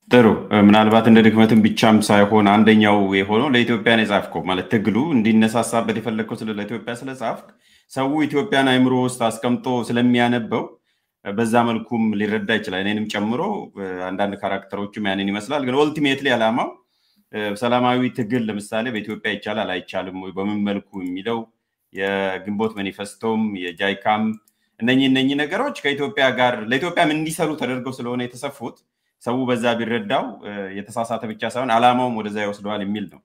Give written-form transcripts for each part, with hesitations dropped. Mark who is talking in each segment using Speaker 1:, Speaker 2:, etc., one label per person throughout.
Speaker 1: ጥሩ ምናልባት እንደ ድክመትን ብቻም ሳይሆን አንደኛው የሆነው ለኢትዮጵያን የጻፍከው ማለት ትግሉ እንዲነሳሳበት የፈለግከው ስለ ለኢትዮጵያ ስለጻፍክ ሰው ኢትዮጵያን አይምሮ ውስጥ አስቀምጦ ስለሚያነበው በዛ መልኩም ሊረዳ ይችላል እኔንም ጨምሮ አንዳንድ ካራክተሮችም ያንን ይመስላል ግን ኦልቲሜትሊ ዓላማው ሰላማዊ ትግል ለምሳሌ በኢትዮጵያ ይቻላል አይቻልም ወይ በምን መልኩ የሚለው የግንቦት ማኒፌስቶም የጃይካም እነኚህ ነገሮች ከኢትዮጵያ ጋር ለኢትዮጵያም እንዲሰሩ ተደርገው ስለሆነ የተሰፉት ሰው በዛ ቢረዳው የተሳሳተ ብቻ ሳይሆን ዓላማውም ወደዛ ይወስደዋል የሚል ነው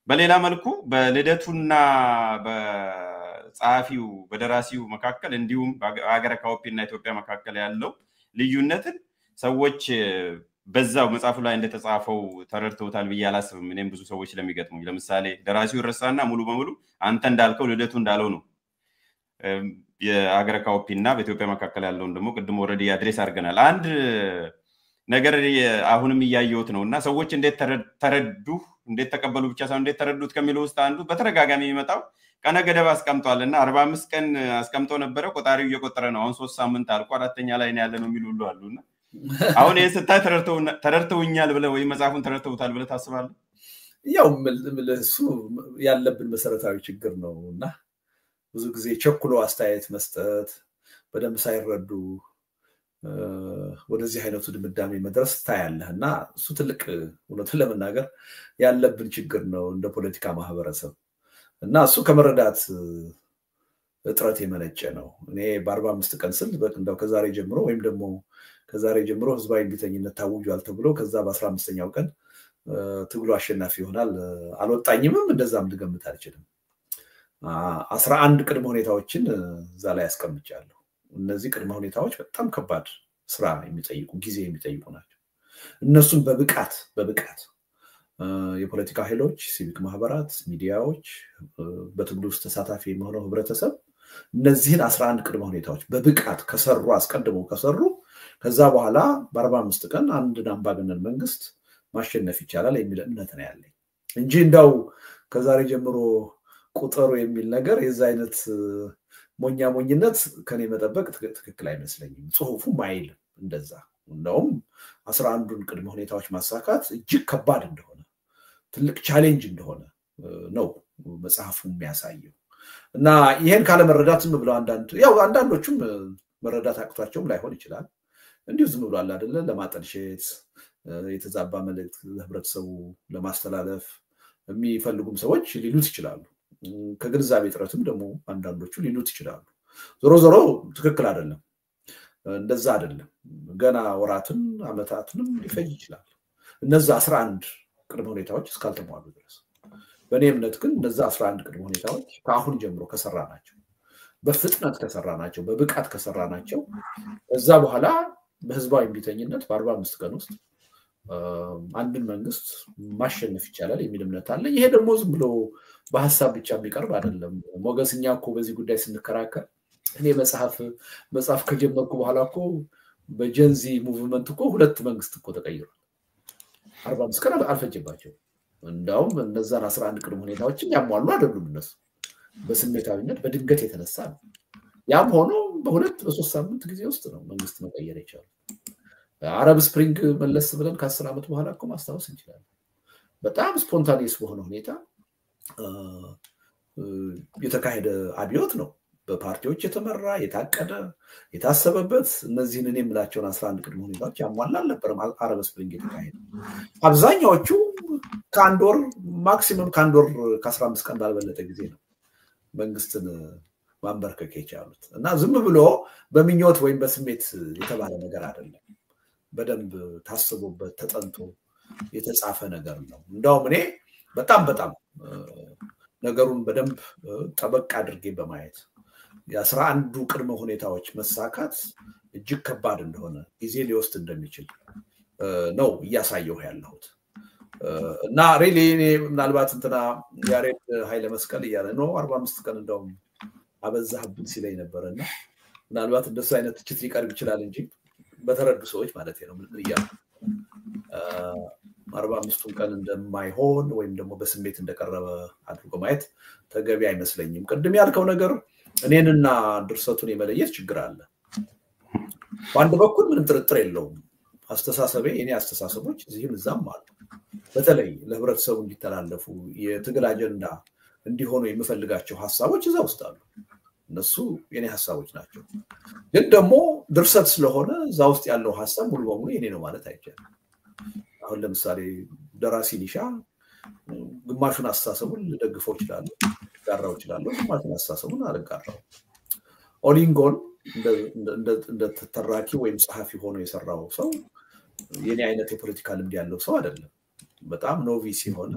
Speaker 1: በሌላ መልኩ በልደቱና በጻፊው በደራሲው መካከል እንዲሁም በአገረ ካውፒና ኢትዮጵያ መካከል ያለው ልዩነትን ሰዎች በዛው መጽሐፉ ላይ እንደተጻፈው ተረድተውታል ብዬ አላስብም እኔም ብዙ ሰዎች ስለሚገጥሙኝ ለምሳሌ ደራሲው ረሳና ሙሉ በሙሉ አንተ እንዳልከው ልደቱ እንዳለው ነው የአገረ ካውፒና በኢትዮጵያ መካከል ያለውን ደግሞ ቅድም ኦሬዲ አድሬስ አድርገናል አንድ ነገር አሁንም ያያዩት ነውና ሰዎች እንዴት ተረዱ እንዴት ተቀበሉ ብቻ ሳይሆን እንዴት ተረዱት ከሚለው ውስጥ አንዱ በተረጋጋሚ የሚመጣው ቀነ ገደብ አስቀምጧልና 45 ቀን አስቀምጦ ነበር ቆጣሪው እየቆጠረ ነው አሁን 3 ሳምንት አልቆ አራተኛ ላይ ነው ያለነው የሚሉ ሁሉ አሉና አሁን የስታይ ተረድተውኛል ብለ ወይ መጽሐፉን ተረድተውታል ብለ ታስባለህ
Speaker 2: ያው እሱ ያለብን መሰረታዊ ችግር ነውና ብዙ ጊዜ ቸኩሎ አስተያየት መስጠት በደንብ ሳይረዱ ወደዚህ አይነቱ ድምዳሜ መድረስ ታያለህና እሱ ትልቅ እውነት ለመናገር ያለብን ችግር ነው እንደ ፖለቲካ ማህበረሰብ እና እሱ ከመረዳት እጥረት የመነጨ ነው እኔ በ45 ቀን ስል እንደው ከዛሬ ጀምሮ ወይም ደግሞ ከዛሬ ጀምሮ ህዝባዊ ቢተኝነት ታውጇል ተብሎ ከዛ በ15ኛው ቀን ትግሉ አሸናፊ ይሆናል አልወጣኝምም እንደዛም ልገምት አልችልም 11 ቅድመ ሁኔታዎችን እዛ ላይ ያስቀምጫለሁ እነዚህ ቅድመ ሁኔታዎች በጣም ከባድ ስራ የሚጠይቁ ጊዜ የሚጠይቁ ናቸው እነሱን በብቃት የፖለቲካ ኃይሎች ሲቪክ ማህበራት ሚዲያዎች በትግሉ ውስጥ ተሳታፊ የሆነው ህብረተሰብ እነዚህን 11 ቅድመ ሁኔታዎች በብቃት ከሰሩ አስቀድመው ከሰሩ ከዛ በኋላ በ45 ቀን አንድ አምባገነን መንግስት ማሸነፍ ይቻላል የሚል እምነት ነው ያለኝ እንጂ እንዳው ከዛሬ ጀምሮ ቁጥሩ የሚል ነገር የዛ አይነት ሞኝነት ከኔ መጠበቅ ትክክል አይመስለኝም ጽሁፉ ማይል እንደዛ እንደውም 11ን ቅድመ ሁኔታዎች ማሳካት እጅግ ከባድ እንደሆነ ትልቅ ቻሌንጅ እንደሆነ ነው መጽሐፉ የሚያሳየው እና ይሄን ካለ መረዳት ዝም ብለው አንዳንዶቹም መረዳት አቅቷቸውም ላይሆን ይችላል እንዲሁ ዝም ብሎ አለ አይደለ ለማጠልሸት የተዛባ መልእክት ለህብረተሰቡ ለማስተላለፍ የሚፈልጉም ሰዎች ሊሉት ይችላሉ ከግንዛቤ ጥረትም ደግሞ አንዳንዶቹ ሊሉት ይችላሉ ዞሮ ትክክል አይደለም እንደዛ አይደለም ገና ወራትን አመታትንም ሊፈጅ ይችላል እነዛ 11 ቅድመ ሁኔታዎች እስካልተሟሉ ድረስ በእኔ እምነት ግን እነዛ 11 ቅድመ ሁኔታዎች ከአሁን ጀምሮ ከሰራናቸው በፍጥነት ከሰራናቸው በብቃት ከሰራናቸው እዛ በኋላ በህዝባዊ ቢተኝነት በ45 ቀን ውስጥ አንድን መንግስት ማሸነፍ ይቻላል የሚል እምነት አለ ይሄ ደግሞ ዝም ብሎ በሐሳብ ብቻ የሚቀርብ አይደለም ሞገስኛ እኮ በዚህ ጉዳይ ስንከራከር እኔ መጽሐፍ ከጀመርኩ በኋላ እኮ በጀንዚ ሙቭመንት እኮ ሁለት መንግስት እኮ ተቀይሯል 45 ቀን አልፈጀባቸው እንዳውም እነዛን 11 ቅድመ ሁኔታዎችን ያሟሉ አይደሉም እነሱ በስሜታዊነት በድንገት የተነሳ ነው ያም ሆኖ በ2-3 ሳምንት ጊዜ ውስጥ ነው መንግስት መቀየር የቻለው አረብ ስፕሪንግ መለስ ብለን ከ10 አመት በኋላ እኮ ማስታወስ እንችላለን በጣም ስፖንታኒየስ በሆነ ሁኔታ የተካሄደ አብዮት ነው በፓርቲዎች የተመራ የታቀደ የታሰበበት እነዚህን እኔ የምላቸውን 11 ቅድመ ሁኔታዎች ያሟላል ነበር አረብ ስፕሪንግ የተካሄደ አብዛኛዎቹ ከአንድ ወር ማክሲመም ከአንድ ወር ከ15 ቀን ባልበለጠ ጊዜ ነው መንግስትን ማንበርከክ የቻሉት እና ዝም ብሎ በሚኞት ወይም በስሜት የተባለ ነገር አይደለም በደንብ ታስቦበት ተጠንቶ የተጻፈ ነገር ነው እንደውም እኔ በጣም ነገሩን በደንብ ጠበቅ አድርጌ በማየት የ11ዱ ቅድመ ሁኔታዎች መሳካት እጅግ ከባድ እንደሆነ ጊዜ ሊወስድ እንደሚችል ነው ያሳየው ያለሁት እና ሪሊ ምናልባት እንትና ያሬድ ኃይለ መስቀል ያለ ነው 45 ቀን እንደውም አበዛህብን ሲለኝ ነበርና ምናልባት እንደሱ አይነት ትችት ሊቀርብ ይችላል እንጂ በተረዱ ሰዎች ማለት ነው ምን ይያል 45 ቀን እንደማይሆን ወይም ደግሞ በስሜት እንደቀረበ አድርጎ ማየት ተገቢ አይመስለኝም ቅድም ያልከው ነገር እኔንና ድርሰቱን የመለየት ችግር አለ በአንድ በኩል ምንም ጥርጥር የለውም አስተሳሰቤ የኔ አስተሳሰቦች እዚህም እዛም አሉ። በተለይ ለህብረተሰቡ እንዲተላለፉ የትግል አጀንዳ እንዲሆኑ የምፈልጋቸው ሐሳቦች እዛ ውስጥ አሉ። እነሱ የኔ ሐሳቦች ናቸው። ግን ደግሞ ድርሰት ስለሆነ እዛ ውስጥ ያለው ሐሳብ ሙሉ በሙሉ የኔ ነው ማለት አይቻልም። አሁን ለምሳሌ ደራሲ ኒሻ ግማሹን አስተሳሰቡን ልደግፈው እችላለሁ፣ ልጋራው እችላለሁ፣ ግማሹን አስተሳሰቡን አልጋራው። ኦሊንጎን እንደ ተራኪ ወይም ጸሐፊ ሆኖ የሰራው ሰው የኔ አይነት የፖለቲካ ልምድ ያለው ሰው አይደለም። በጣም ኖቪስ የሆነ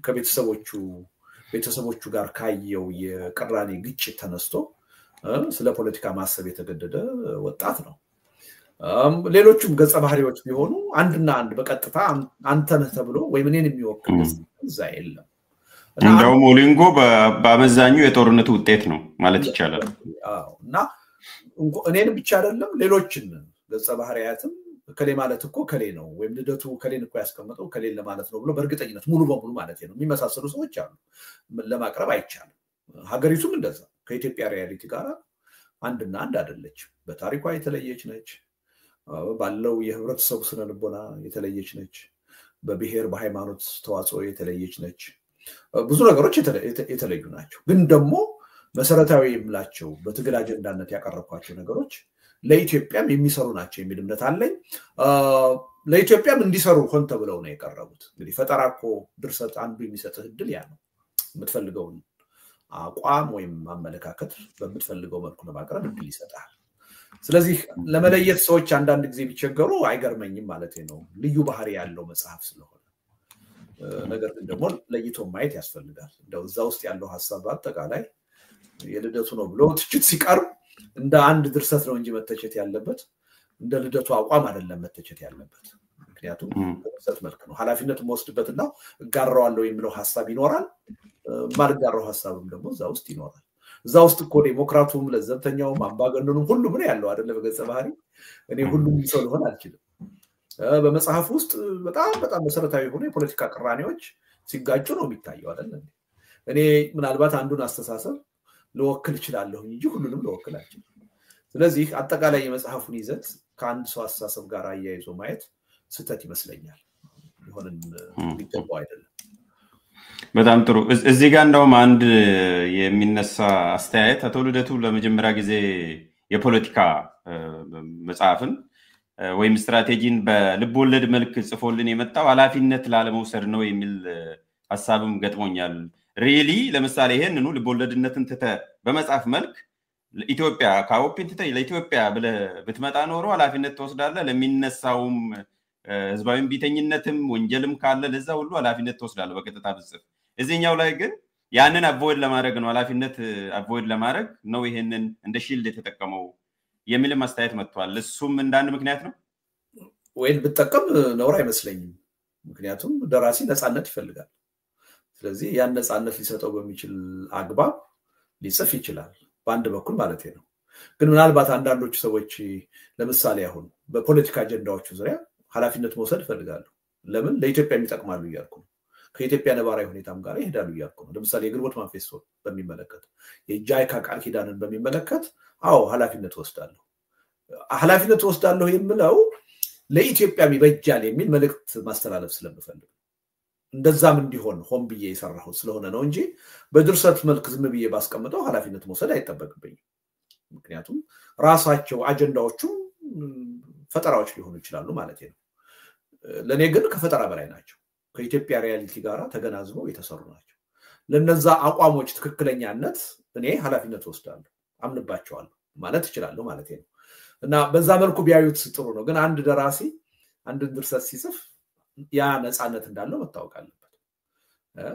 Speaker 2: ከቤተሰቦቹ ጋር ካየው የቅራኔ ግጭት ተነስቶ ስለ ፖለቲካ ማሰብ የተገደደ ወጣት ነው። ሌሎችም ገጸ ባህሪዎች ቢሆኑ አንድና አንድ በቀጥታ አንተ ነህ ተብሎ ወይም እኔን የሚወክል እዛ የለም።
Speaker 1: እንደውም ኦሊንጎ በአመዛኙ የጦርነቱ ውጤት ነው ማለት ይቻላል።
Speaker 2: እና እኔን ብቻ አይደለም ሌሎችን ገጸ ባህሪያትም ከሌ ማለት እኮ ከሌ ነው ወይም ልደቱ ከሌን እኮ ያስቀመጠው ከሌ ለማለት ነው ብሎ በእርግጠኝነት ሙሉ በሙሉ ማለት ነው የሚመሳሰሉ ሰዎች አሉ። ለማቅረብ አይቻልም። ሀገሪቱም እንደዛ ከኢትዮጵያ ሪያሊቲ ጋር አንድና አንድ አይደለች። በታሪኳ የተለየች ነች። ባለው የህብረተሰቡ ስነ ልቦና የተለየች ነች። በብሔር በሃይማኖት ተዋጽኦ የተለየች ነች። ብዙ ነገሮች የተለዩ ናቸው። ግን ደግሞ መሰረታዊ የምላቸው በትግል አጀንዳነት ያቀረብኳቸው ነገሮች ለኢትዮጵያም የሚሰሩ ናቸው የሚል እምነት አለኝ። ለኢትዮጵያም እንዲሰሩ ሆን ተብለው ነው የቀረቡት። እንግዲህ ፈጠራ እኮ ድርሰት አንዱ የሚሰጥህ እድል ያ ነው። የምትፈልገውን አቋም ወይም አመለካከት በምትፈልገው መልኩ ለማቅረብ እድል ይሰጣል። ስለዚህ ለመለየት ሰዎች አንዳንድ ጊዜ ቢቸገሩ አይገርመኝም ማለት ነው፣ ልዩ ባህሪ ያለው መጽሐፍ ስለሆነ። ነገር ግን ደግሞ ለይቶ ማየት ያስፈልጋል። እንደው እዛ ውስጥ ያለው ሐሳብ በአጠቃላይ የልደቱ ነው ብሎ ትችት ሲቀርብ እንደ አንድ ድርሰት ነው እንጂ መተቸት ያለበት እንደ ልደቱ አቋም አይደለም መተቸት ያለበት። ምክንያቱም ድርሰት መልክ ነው። ኃላፊነቱን ወስድበትና እጋራዋለሁ የሚለው ሐሳብ ይኖራል። ማልጋራው ሐሳብም ደግሞ እዛ ውስጥ ይኖራል። እዛ ውስጥ እኮ ዴሞክራቱም ለዘብተኛውም አምባገነኑም ሁሉም ነው ያለው አይደለ? በገጸ ባህሪ እኔ ሁሉም ሰው ልሆን አልችልም። በመጽሐፍ ውስጥ በጣም መሰረታዊ የሆኑ የፖለቲካ ቅራኔዎች ሲጋጩ ነው የሚታየው አይደለ? እኔ ምናልባት አንዱን አስተሳሰብ ልወክል እችላለሁ እንጂ ሁሉንም ልወክል አልችልም። ስለዚህ አጠቃላይ የመጽሐፉን ይዘት ከአንድ ሰው አስተሳሰብ ጋር አያይዞ ማየት ስህተት ይመስለኛል። ይሆንን የሚገባው አይደለም።
Speaker 1: በጣም ጥሩ። እዚህ ጋር እንደውም አንድ የሚነሳ አስተያየት አቶ ልደቱ ለመጀመሪያ ጊዜ የፖለቲካ መጽሐፍን ወይም ስትራቴጂን በልብ ወለድ መልክ ጽፎልን የመጣው ኃላፊነት ላለመውሰድ ነው የሚል ሐሳብም ገጥሞኛል። ሪሊ ለምሳሌ ይሄንኑ ልብ ወለድነትን ትተህ በመጽሐፍ መልክ ኢትዮጵያ ካኦፒን ትተህ ለኢትዮጵያ ብለህ ብትመጣ ኖሮ ኃላፊነት ትወስዳለህ። ለሚነሳውም ህዝባዊም ቢተኝነትም ወንጀልም ካለ ለዛ ሁሉ ኃላፊነት ትወስዳለህ በቀጥታ ብጽፍ። እዚህኛው ላይ ግን ያንን አቮይድ ለማድረግ ነው ኃላፊነት አቮይድ ለማድረግ ነው ይሄንን እንደ ሺልድ የተጠቀመው የሚልም አስተያየት መጥቷል። እሱም እንዳንድ ምክንያት ነው
Speaker 2: ወይን ብትጠቀም ነውር አይመስለኝም። ምክንያቱም ደራሲ ነፃነት ይፈልጋል። ስለዚህ ያን ነፃነት ሊሰጠው በሚችል አግባብ ሊጽፍ ይችላል በአንድ በኩል ማለት ነው። ግን ምናልባት አንዳንዶቹ ሰዎች ለምሳሌ አሁን በፖለቲካ አጀንዳዎቹ ዙሪያ ኃላፊነት መውሰድ ይፈልጋሉ። ለምን? ለኢትዮጵያ የሚጠቅማሉ እያልኩ ነው። ከኢትዮጵያ ነባራዊ ሁኔታም ጋር ይሄዳሉ እያልኩ ነው። ለምሳሌ የግንቦት ማንፌስቶ በሚመለከት የጃይካ ቃል ኪዳንን በሚመለከት አዎ ኃላፊነት ወስዳለሁ። ኃላፊነት ወስዳለሁ የምለው ለኢትዮጵያ ይበጃል የሚል መልእክት ማስተላለፍ ስለምፈልግ እንደዛም እንዲሆን ሆን ብዬ የሰራሁት ስለሆነ ነው እንጂ በድርሰት መልክ ዝም ብዬ ባስቀምጠው ኃላፊነት መውሰድ አይጠበቅብኝም። ምክንያቱም ራሳቸው አጀንዳዎቹ ፈጠራዎች ሊሆኑ ይችላሉ ማለት ነው። ለኔ ግን ከፈጠራ በላይ ናቸው። ከኢትዮጵያ ሪያሊቲ ጋር ተገናዝበው የተሰሩ ናቸው። ለነዛ አቋሞች ትክክለኛነት እኔ ኃላፊነት ወስዳለሁ፣ አምንባቸዋለሁ ማለት እችላለሁ ማለት ነው። እና በዛ መልኩ ቢያዩት ጥሩ ነው። ግን አንድ ደራሲ አንድ ድርሰት ሲጽፍ ያ ነፃነት እንዳለው መታወቅ አለበት።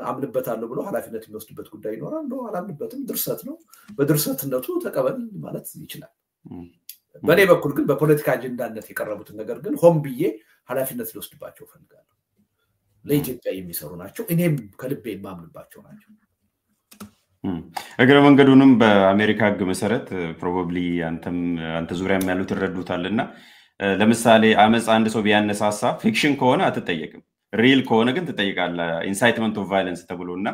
Speaker 2: አምንበታለሁ ብሎ ኃላፊነት የሚወስድበት ጉዳይ ይኖራል። ነው አላምንበትም፣ ድርሰት ነው፣ በድርሰትነቱ ተቀበል ማለት ይችላል። በኔ በኩል ግን በፖለቲካ አጀንዳነት የቀረቡትን ነገር ግን ሆን ብዬ ኃላፊነት ሊወስድባቸው ፈልጋለሁ። ለኢትዮጵያ የሚሰሩ ናቸው፣ እኔም ከልቤ የማምንባቸው ናቸው።
Speaker 1: እግረ መንገዱንም በአሜሪካ ህግ መሰረት ፕሮባብሊ አንተ ዙሪያም ያሉት ይረዱታልና ለምሳሌ አመጽ አንድ ሰው ቢያነሳሳ ፊክሽን ከሆነ አትጠየቅም፣ ሪል ከሆነ ግን ትጠይቃለህ። ኢንሳይትመንት ኦፍ ቫዮለንስ ተብሎና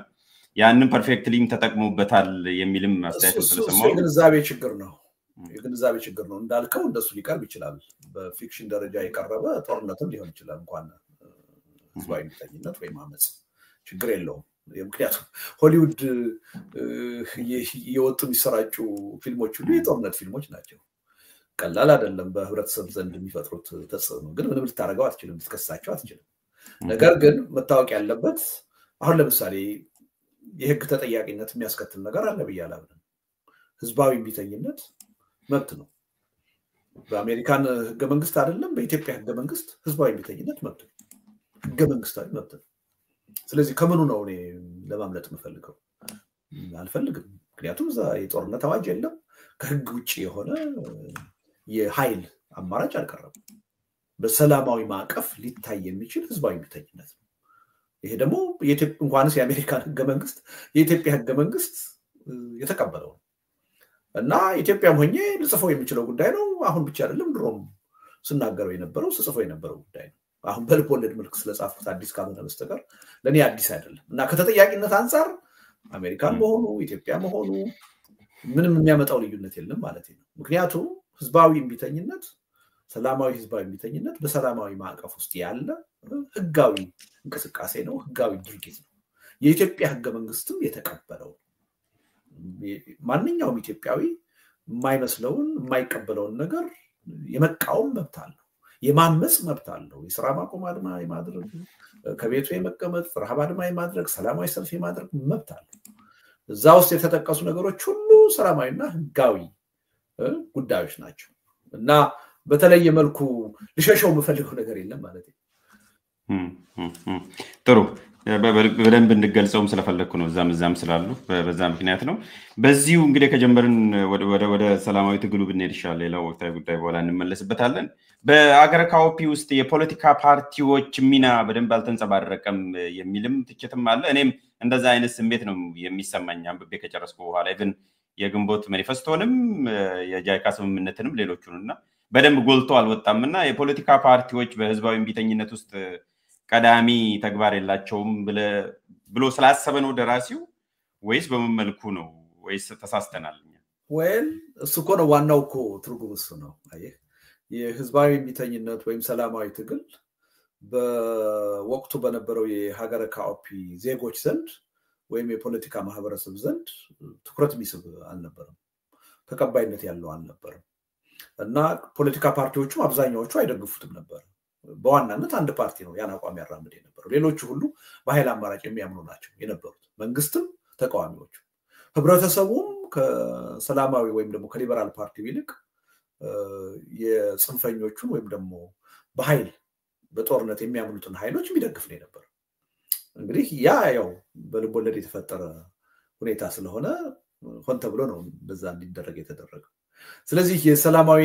Speaker 1: ያንን ፐርፌክትሊም ተጠቅሞበታል የሚልም አስተያየት ስለሰማው
Speaker 2: ግንዛቤ ችግር ነው። የግንዛቤ ችግር ነው እንዳልከው እንደሱ ሊቀርብ ይችላል በፊክሽን ደረጃ የቀረበ ጦርነትም ሊሆን ይችላል እንኳን ህዝባዊ እምቢተኝነት ወይ ማመጽ ችግር የለውም ምክንያቱም ሆሊውድ የወጡ የሚሰራጩ ፊልሞች ሁሉ የጦርነት ፊልሞች ናቸው ቀላል አይደለም በህብረተሰብ ዘንድ የሚፈጥሩት ተጽዕኖ ግን ምንም ልታረጋው አትችልም ልትከሳቸው አትችልም ነገር ግን መታወቅ ያለበት አሁን ለምሳሌ የህግ ተጠያቂነት የሚያስከትል ነገር አለ ብያለሁ ህዝባዊ እምቢተኝነት መብት ነው በአሜሪካን ህገ መንግስት አይደለም በኢትዮጵያ ህገ መንግስት ህዝባዊ እምቢተኝነት መብት ነው ህገ መንግስታዊ መብት ነው ስለዚህ ከመኑ ነው እኔ ለማምለጥ የምፈልገው አልፈልግም ምክንያቱም የጦርነት አዋጅ የለም ከህግ ውጪ የሆነ የኃይል አማራጭ አልቀረበም በሰላማዊ ማዕቀፍ ሊታይ የሚችል ህዝባዊ እምቢተኝነት ነው ይሄ ደግሞ የኢትዮጵያ እንኳንስ የአሜሪካን ህገ መንግስት የኢትዮጵያ ህገ መንግስት የተቀበለው እና ኢትዮጵያም ሆኜ ልጽፈው የሚችለው ጉዳይ ነው አሁን ብቻ አይደለም ድሮም ስናገረው የነበረው ስጽፈው የነበረው ጉዳይ ነው አሁን በልቦለድ መልክ ስለጻፍኩት አዲስ ካልሆነ በስተቀር ለኔ አዲስ አይደለም እና ከተጠያቂነት አንፃር አሜሪካን መሆኑ ኢትዮጵያ መሆኑ ምንም የሚያመጣው ልዩነት የለም ማለት ነው ምክንያቱም ህዝባዊ እምቢተኝነት ሰላማዊ ህዝባዊ እምቢተኝነት በሰላማዊ ማዕቀፍ ውስጥ ያለ ህጋዊ እንቅስቃሴ ነው ህጋዊ ድርጊት ነው የኢትዮጵያ ህገ መንግስትም የተቀበለው ማንኛውም ኢትዮጵያዊ የማይመስለውን የማይቀበለውን ነገር የመቃወም መብት አለው የማመጽ መብት አለው የሥራ ማቆም አድማ የማድረግ ከቤቱ የመቀመጥ ረሃብ አድማ የማድረግ ሰላማዊ ሰልፍ የማድረግ መብት አለው እዛ ውስጥ የተጠቀሱ ነገሮች ሁሉ ሰላማዊና ህጋዊ ጉዳዮች ናቸው እና በተለየ መልኩ ልሸሸው የምፈልገው ነገር የለም ማለት ነው
Speaker 1: ጥሩ በደንብ እንድገልጸውም ስለፈለኩ ነው እዛም ስላሉ በዛ ምክንያት ነው በዚሁ እንግዲህ ከጀመርን ወደ ሰላማዊ ትግሉ ብንሄድ ይሻላል ሌላው ወቅታዊ ጉዳይ በኋላ እንመለስበታለን በአገረ ካኦፒ ውስጥ የፖለቲካ ፓርቲዎች ሚና በደንብ አልተንጸባረቀም የሚልም ትችትም አለ እኔም እንደዛ አይነት ስሜት ነው የሚሰማኝ አንብቤ ከጨረስኩ በኋላ ግን የግንቦት ማኒፌስቶንም የጃይካ ስምምነትንም ሌሎቹንና በደንብ ጎልቶ አልወጣምና የፖለቲካ ፓርቲዎች በህዝባዊ እምቢተኝነት ውስጥ ቀዳሚ ተግባር የላቸውም ብሎ ስላሰበ ነው ደራሲው ወይስ በመመልኩ ነው ወይስ ተሳስተናል
Speaker 2: ወይስ እሱ እኮ ነው ዋናው እኮ ትርጉም እሱ ነው አየህ የህዝባዊ እምቢተኝነት ወይም ሰላማዊ ትግል በወቅቱ በነበረው የሀገረ ካኦፒ ዜጎች ዘንድ ወይም የፖለቲካ ማህበረሰብ ዘንድ ትኩረት የሚስብ አልነበረም ተቀባይነት ያለው አልነበረም እና ፖለቲካ ፓርቲዎቹ አብዛኛዎቹ አይደግፉትም ነበር በዋናነት አንድ ፓርቲ ነው ያን አቋም ያራምድ የነበረው ሌሎቹ ሁሉ በኃይል አማራጭ የሚያምኑ ናቸው የነበሩት መንግስትም ተቃዋሚዎቹ ህብረተሰቡም ከሰላማዊ ወይም ደግሞ ከሊበራል ፓርቲ ይልቅ የጽንፈኞቹን ወይም ደግሞ በኃይል በጦርነት የሚያምኑትን ኃይሎች የሚደግፍ ነው የነበረው እንግዲህ ያው በልቦለድ የተፈጠረ ሁኔታ ስለሆነ ሆን ተብሎ ነው በዛ እንዲደረግ የተደረገው ስለዚህ የሰላማዊ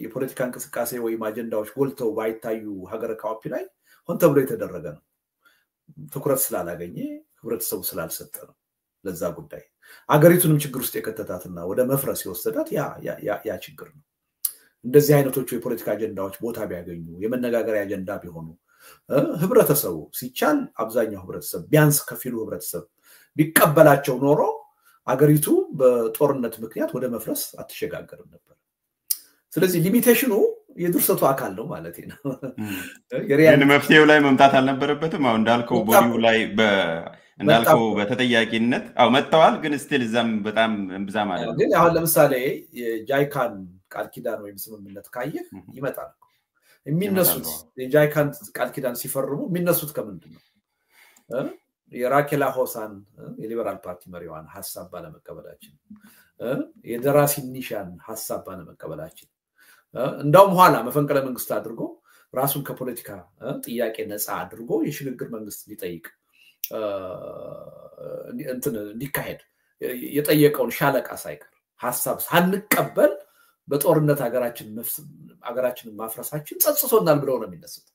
Speaker 2: የፖለቲካ እንቅስቃሴ ወይ አጀንዳዎች ጎልተው ባይታዩ ሀገረ ካኦፒ ላይ ሆን ተብሎ የተደረገ ነው ትኩረት ስላላገኘ ህብረተሰቡ ስላልሰጠ ነው ለዛ ጉዳይ አገሪቱንም ችግር ውስጥ የከተታትና ወደ መፍረስ ይወሰዳት ያ ችግር ነው እንደዚህ አይነቶቹ የፖለቲካ አጀንዳዎች ቦታ ቢያገኙ የመነጋገሪያ አጀንዳ ቢሆኑ ህብረተሰቡ ሲቻል አብዛኛው ህብረተሰብ ቢያንስ ከፊሉ ህብረተሰብ ቢቀበላቸው ኖሮ አገሪቱ በጦርነት ምክንያት ወደ መፍረስ አትሸጋገርም ነበር ስለዚህ ሊሚቴሽኑ የድርሰቱ አካል ነው ማለት ነው
Speaker 1: የሪያል መፍትሄው ላይ መምጣት አልነበረበትም አሁን እንዳልከው ቦዲው ላይ እንዳልከው በተጠያቂነት መጥተዋል ግን ስቲል እዛም በጣም እንብዛም አይደለም
Speaker 2: ግን አሁን ለምሳሌ የጃይካን ቃል ኪዳን ወይም ስምምነት ካየህ ይመጣል የሚነሱት የጃይካን ቃል ኪዳን ሲፈርሙ የሚነሱት ከምንድን ነው የራኬላ ሆሳን የሊበራል ፓርቲ መሪዋን ሐሳብ ባለመቀበላችን የደራሲ ኒሻን ሐሳብ ባለመቀበላችን እንደውም ኋላ መፈንቅለ መንግስት አድርጎ ራሱን ከፖለቲካ ጥያቄ ነፃ አድርጎ የሽግግር መንግስት ሊጠይቅ እንዲካሄድ የጠየቀውን ሻለቃ ሳይቀር ሐሳብ ሳንቀበል በጦርነት አገራችንን ማፍረሳችን ጸጽቶናል ብለው ነው የሚነሱት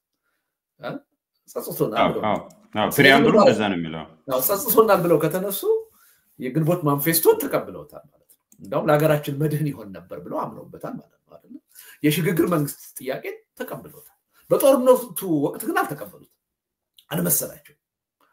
Speaker 2: ጸጽቶናል ብለው
Speaker 1: ፍሬያምብሉ እንደዛ ነው የሚለው
Speaker 2: ጸጽቶናል ብለው ከተነሱ የግንቦት ማኒፌስቶን ተቀብለውታል ማለት ነው እንደውም ለሀገራችን መድህን ይሆን ነበር ብለው አምነውበታል ማለት ነው አይደል የሽግግር መንግስት ጥያቄ ተቀብለውታል በጦርነቱ ወቅት ግን አልተቀበሉት አልመሰላቸው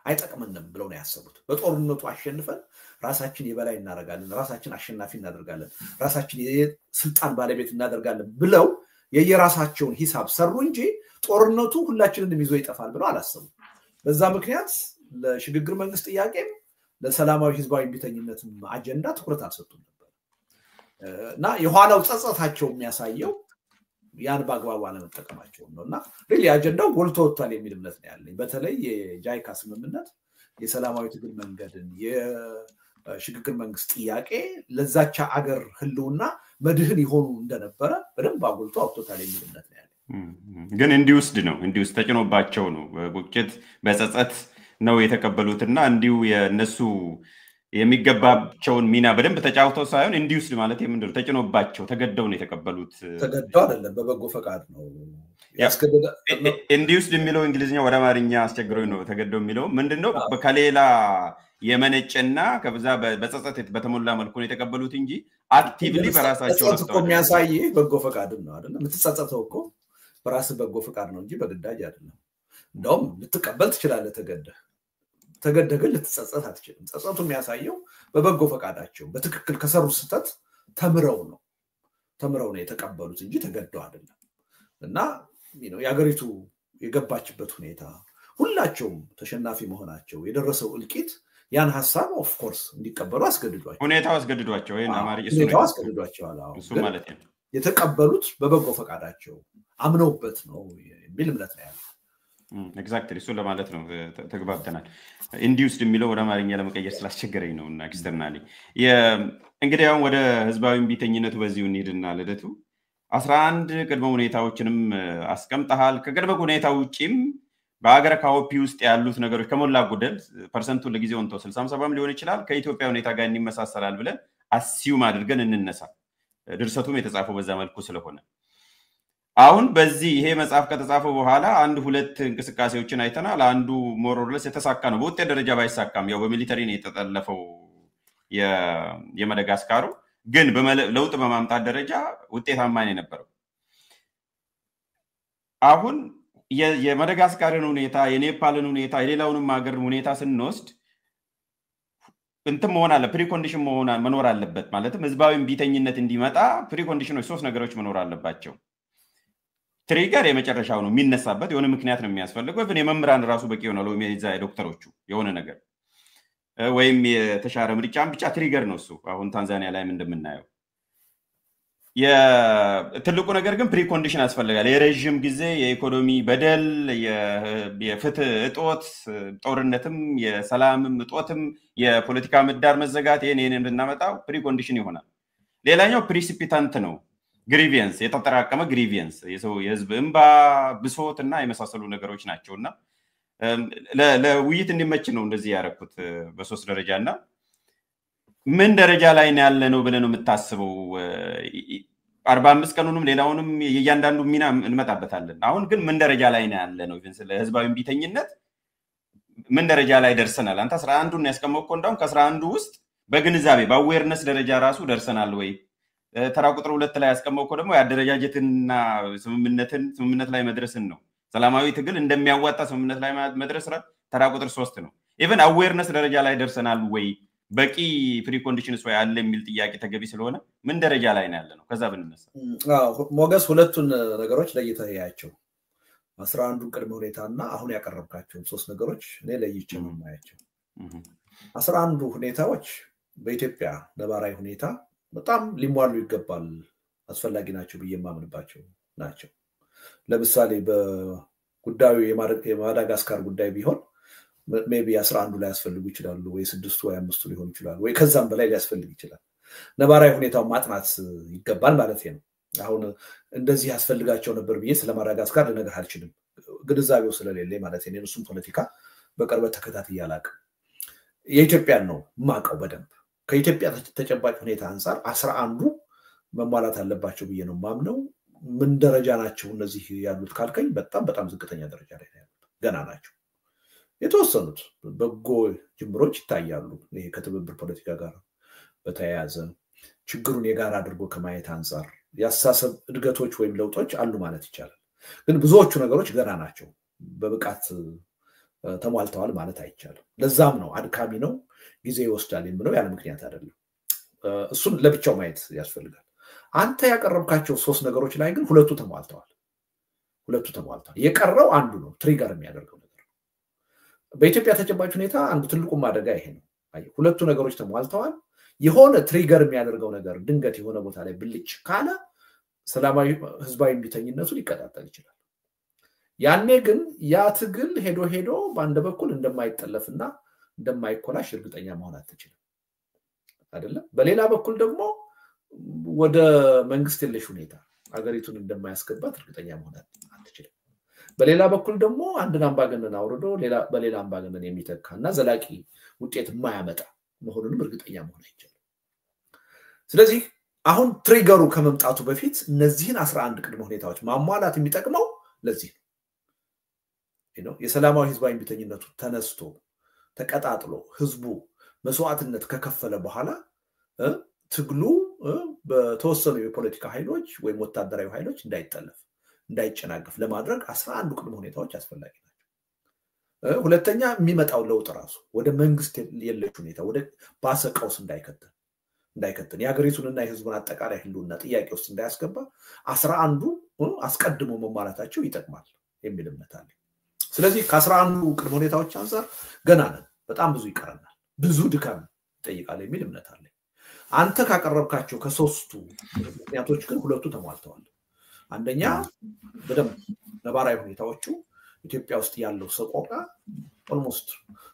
Speaker 2: አይጠቅምንም ብለው ነው ያሰቡት በጦርነቱ አሸንፈን ራሳችን የበላይ እናደርጋለን ራሳችን አሸናፊ እናደርጋለን ራሳችን የስልጣን ባለቤት እናደርጋለን ብለው የየራሳቸውን ሂሳብ ሰሩ እንጂ ጦርነቱ ሁላችንንም ይዞ ይጠፋል ብለው አላሰቡም በዛ ምክንያት ለሽግግር መንግስት ጥያቄም ለሰላማዊ ህዝባዊ ቢተኝነትም አጀንዳ ትኩረት አልሰጡም ነበር እና የኋላው ጸጸታቸው የሚያሳየው ያን ባግባቡ አለመጠቀማቸው ነውና ሪሊ አጀንዳው ጎልቶ ወጥቷል የሚል እምነት ነው ያለኝ በተለይ የጃይካ ስምምነት የሰላማዊ ትግል መንገድን የሽግግር መንግስት ጥያቄ ለዛቻ አገር ህልውና መድህን ይሆኑ እንደነበረ በደንብ አጎልቶ አውጥቶታል የሚል እምነት ነው ያለኝ
Speaker 1: ግን እንዲውስድ ተጭኖባቸው ነው ቁጭት በጸጸት ነው የተቀበሉትና እንዲው የነሱ የሚገባቸውን ሚና በደንብ ተጫውተው ሳይሆን እንዲውስድ ማለት የምንድነው ተጭኖባቸው ተገደው ነው የተቀበሉት
Speaker 2: ተገደው አይደለም በበጎ ፈቃድ ነው ያስገደደ
Speaker 1: እንዲውስድ የሚለው እንግሊዝኛ ወደ አማርኛ አስቸግሮኝ ነው ተገደው የሚለው ምንድነው ከሌላ የመነጨና ከብዛ በጸጸት በተሞላ መልኩ ነው የተቀበሉት እንጂ አክቲቭሊ በራሳቸው
Speaker 2: ነው የሚያሳይ በጎ ፈቃድ ነው አይደለም የምትጸጸተው እኮ በራስ በጎ ፈቃድ ነው እንጂ በግዳጅ አይደለም እንደውም ልትቀበል ትችላለህ ተገደገ ልትጸጸት አትችልም ጸጸቱ የሚያሳየው በበጎ ፈቃዳቸው በትክክል ከሰሩ ስተት ተምረው ነው የተቀበሉት እንጂ ተገደው አይደለም እና ያገሪቱ የገባችበት ሁኔታ ሁላቸውም ተሸናፊ መሆናቸው የደረሰው እልቂት ያን ሐሳብ ኦፍ ኮርስ እንዲቀበሉ አስገድዷቸው
Speaker 1: ሁኔታው አስገድዷቸው ወይ አማሪ
Speaker 2: አስገድዷቸው
Speaker 1: እሱ ማለት ነው
Speaker 2: የተቀበሉት በበጎ ፈቃዳቸው አምነውበት ነው የሚል እምነት ነው ያለው
Speaker 1: ኤግዛክትሊ እሱ ለማለት ነው ተግባብተናል ኢንዲውስድ የሚለው ወደ አማርኛ ለመቀየር ስላስቸገረኝ ነውና ኤክስተርናሊ እንግዲህ አሁን ወደ ህዝባዊ ቢተኝነቱ በዚሁ እንሄድና ለደቱ 11 ቅድመ ሁኔታዎችንም አስቀምጠሃል ከቅድመ ሁኔታው ውጪም በአገረ ካውፒ ውስጥ ያሉት ነገሮች ከሞላ ጎደል ፐርሰንቱ ለጊዜው እንተው 60-70 ሊሆን ይችላል ከኢትዮጵያ ሁኔታ ጋር እንመሳሰላል ብለን አሲዩም አድርገን እንነሳ ድርሰቱም የተጻፈው በዛ መልኩ ስለሆነ አሁን በዚህ ይሄ መጽሐፍ ከተጻፈ በኋላ አንድ ሁለት እንቅስቃሴዎችን አይተናል አንዱ ሞሮርለስ የተሳካ ነው በውጤት ደረጃ ባይሳካም ያው በሚሊተሪ ነው የተጠለፈው የማዳጋስካሩ ግን ለውጥ በማምጣት ደረጃ ውጤታማ ነው የነበረው አሁን የማዳጋስካርን ሁኔታ የኔፓልን ሁኔታ የሌላውንም ሀገር ሁኔታ ስንወስድ እንትን መሆን አለ ፕሪኮንዲሽን መኖር አለበት ማለትም ህዝባዊ ቢተኝነት እንዲመጣ ፕሪኮንዲሽኖች ሶስት ነገሮች መኖር አለባቸው ትሪገር የመጨረሻው ነው የሚነሳበት የሆነ ምክንያት ነው የሚያስፈልገው ግን የመምራን ራሱ በቂ ሆነ ነው የሚይዛ ዶክተሮቹ የሆነ ነገር ወይም የተሻረ ምርጫም ብቻ ትሪገር ነው እሱ አሁን ታንዛኒያ ላይም እንደምናየው የትልቁ ነገር ግን ፕሪኮንዲሽን ያስፈልጋል የረጅም ጊዜ የኢኮኖሚ በደል የፍትህ እጦት ጦርነትም የሰላምም እጦትም የፖለቲካ ምህዳር መዘጋት ይሄን እንድናመጣው ፕሪኮንዲሽን ይሆናል ሌላኛው ፕሪሲፒታንት ነው ግሪቪየንስ የተጠራቀመ ግሪቪየንስ የህዝብ እንባ ብሶትና የመሳሰሉ ነገሮች ናቸውና ለውይይት እንዲመች ነው እንደዚህ ያረኩት በሶስት ደረጃና ምን ደረጃ ላይ ያለ ነው ብለን ነው የምታስበው 45 ቀኑንም ሌላውንም የያንዳንዱ ሚና እንመጣበታለን አሁን ግን ምን ደረጃ ላይ ያለ ነው ኢቭን ስለ ህዝባዊ ቢተኝነት ምን ደረጃ ላይ ደርሰናል አንተ 11ን ያስቀመጥከው እንደው ከ11 ውስጥ በግንዛቤ በአዌርነስ ደረጃ ራሱ ደርሰናል ወይ ተራ ቁጥር 2 ላይ ያስቀመጥከው ደግሞ ያደረጃጀትና ስምምነት ላይ መድረስን ነው ሰላማዊ ትግል እንደሚያዋጣ ስምምነት ላይ መድረስ ተራ ቁጥር 3 ነው ኢቭን አዌርነስ ደረጃ ላይ ደርሰናል ወይ በቂ ፕሪኮንዲሽንስ ወይ አለ የሚል ጥያቄ ተገቢ ስለሆነ ምን ደረጃ ላይ ያለ ነው ከዛ ብንነሳ
Speaker 2: ሞገስ ሁለቱን ነገሮች ለይተያያቸው 11ን ቅድመ ሁኔታና አሁን ያቀረብካቸው ሶስት ነገሮች እኔ ለይቼ ነው ማያቸው 11ዱ ሁኔታዎች በኢትዮጵያ ነባራዊ ሁኔታ በጣም ሊሟሉ ይገባል አስፈላጊ ናቸው በየማምንባቸው ናቸው ለምሳሌ በጉዳዩ የማዳጋስካር ጉዳይ ቢሆን ሜቢ 11 ላይ ያስፈልጉ ይችላሉ ወይ 6 ወይ 5 ሊሆን ይችላል ወይ ከዛም በላይ ሊያስፈልግ ይችላል ነባራዊ ሁኔታው ማጥናት ይገባል ማለት ነው አሁን እንደዚህ ያስፈልጋቸው ነበር ብዬ ስለማዳጋስካር ለነገር አልችልም ግንዛቤው ስለሌለ ማለት ነው እሱም ፖለቲካ በቅርበት ተከታትያላቅ የኢትዮጵያን ነው ማቀው በደንብ ከኢትዮጵያ ተጨባጭ ሁኔታ አንፃር 11ዱ መሟላት አለባቸው ብዬ ነው ማምነው ምን ደረጃ ናቸው እነዚህ ያሉት ካልከኝ በጣም ዝቅተኛ ደረጃ ላይ ገና ናቸው የተወሰኑት በጎ ጅምሮች ይታያሉ ይሄ ከትብብር ፖለቲካ ጋር በተያያዘ ችግሩን የጋራ አድርጎ ከማየት አንፃር ያሳሰብ እድገቶች ወይም ለውጦች አሉ ማለት ይቻላል ግን ብዙዎቹ ነገሮች ገና ናቸው በብቃት ተሟልተዋል ማለት አይቻልም ለዛም ነው አድካሚ ነው ጊዜ ይወስዳል የምለው ያለ ምክንያት አይደለም እሱን ለብቻው ማየት ያስፈልጋል አንተ ያቀረብካቸው ሶስት ነገሮች ላይ ግን ሁለቱ ተሟልተዋል የቀረው አንዱ ነው ትሪገር የሚያደርገው ነገር በኢትዮጵያ ተጨባጭ ሁኔታ አንዱ ትልቁ ማደጋ ይሄ ነው ሁለቱ ነገሮች ተሟልተዋል የሆነ ትሪገር የሚያደርገው ነገር ድንገት የሆነ ቦታ ላይ ብልጭ ካለ ሰላማዊ ህዝባዊ ቢተኝነቱ ሊቀጣጠል ይችላል ያኔ ግን ያ ትግል ሄዶ በአንድ በኩል እንደማይጠለፍና እንደማይኮላሽ እርግጠኛ መሆን አትችልም አይደለም በሌላ በኩል ደግሞ ወደ መንግስት የለሽ ሁኔታ አገሪቱን እንደማያስገባት እርግጠኛ መሆን አትችልም በሌላ በኩል ደግሞ አንድን አምባገነን አውርዶ በሌላ አምባገነን የሚተካና ዘላቂ ውጤት የማያመጣ መሆኑንም እርግጠኛ መሆን አይቻልም ስለዚህ አሁን ትሪገሩ ከመምጣቱ በፊት እነዚህን 11 ቅድመ ሁኔታዎች ማሟላት የሚጠቅመው ለዚህ ነው የሰላማዊ ህዝባዊ ቢተኝነቱ ተነስቶ ተቀጣጥሎ ህዝቡ መስዋዕትነት ከከፈለ በኋላ ትግሉ በተወሰኑ የፖለቲካ ኃይሎች ወይ ወታደራዊ ኃይሎች እንዳይጨናገፍ ለማድረግ 11 ቅድመ ሁኔታዎች አስፈላጊ ናቸው ሁለተኛ የሚመጣው ለውጥ ራሱ ወደ መንግስት የለሽ ሁኔታ ወደ ባሰቀውስ እንዳይከተል የሀገሪቱንና የህዝቡን አጠቃላይ ህልውና ጥያቄ ውስጥ እንዳያስገባ 11 አስቀድሞ መሟላታቸው ይጠቅማል የሚል እምነት አለ ስለዚህ ከ11 ቅድመ ሁኔታዎች አንፃር ገና ነን በጣም ብዙ ይቀረናል ብዙ ድካም ይጠይቃል የሚል እምነት አለ አንተ ካቀረብካቸው ከሶስቱ ምክንያቶች ግን ሁለቱ ተሟልተዋል አንደኛ በደንብ ነባራዊ ሁኔታዎቹ ኢትዮጵያ ውስጥ ያለው ሰቆቃ ኦልሞስት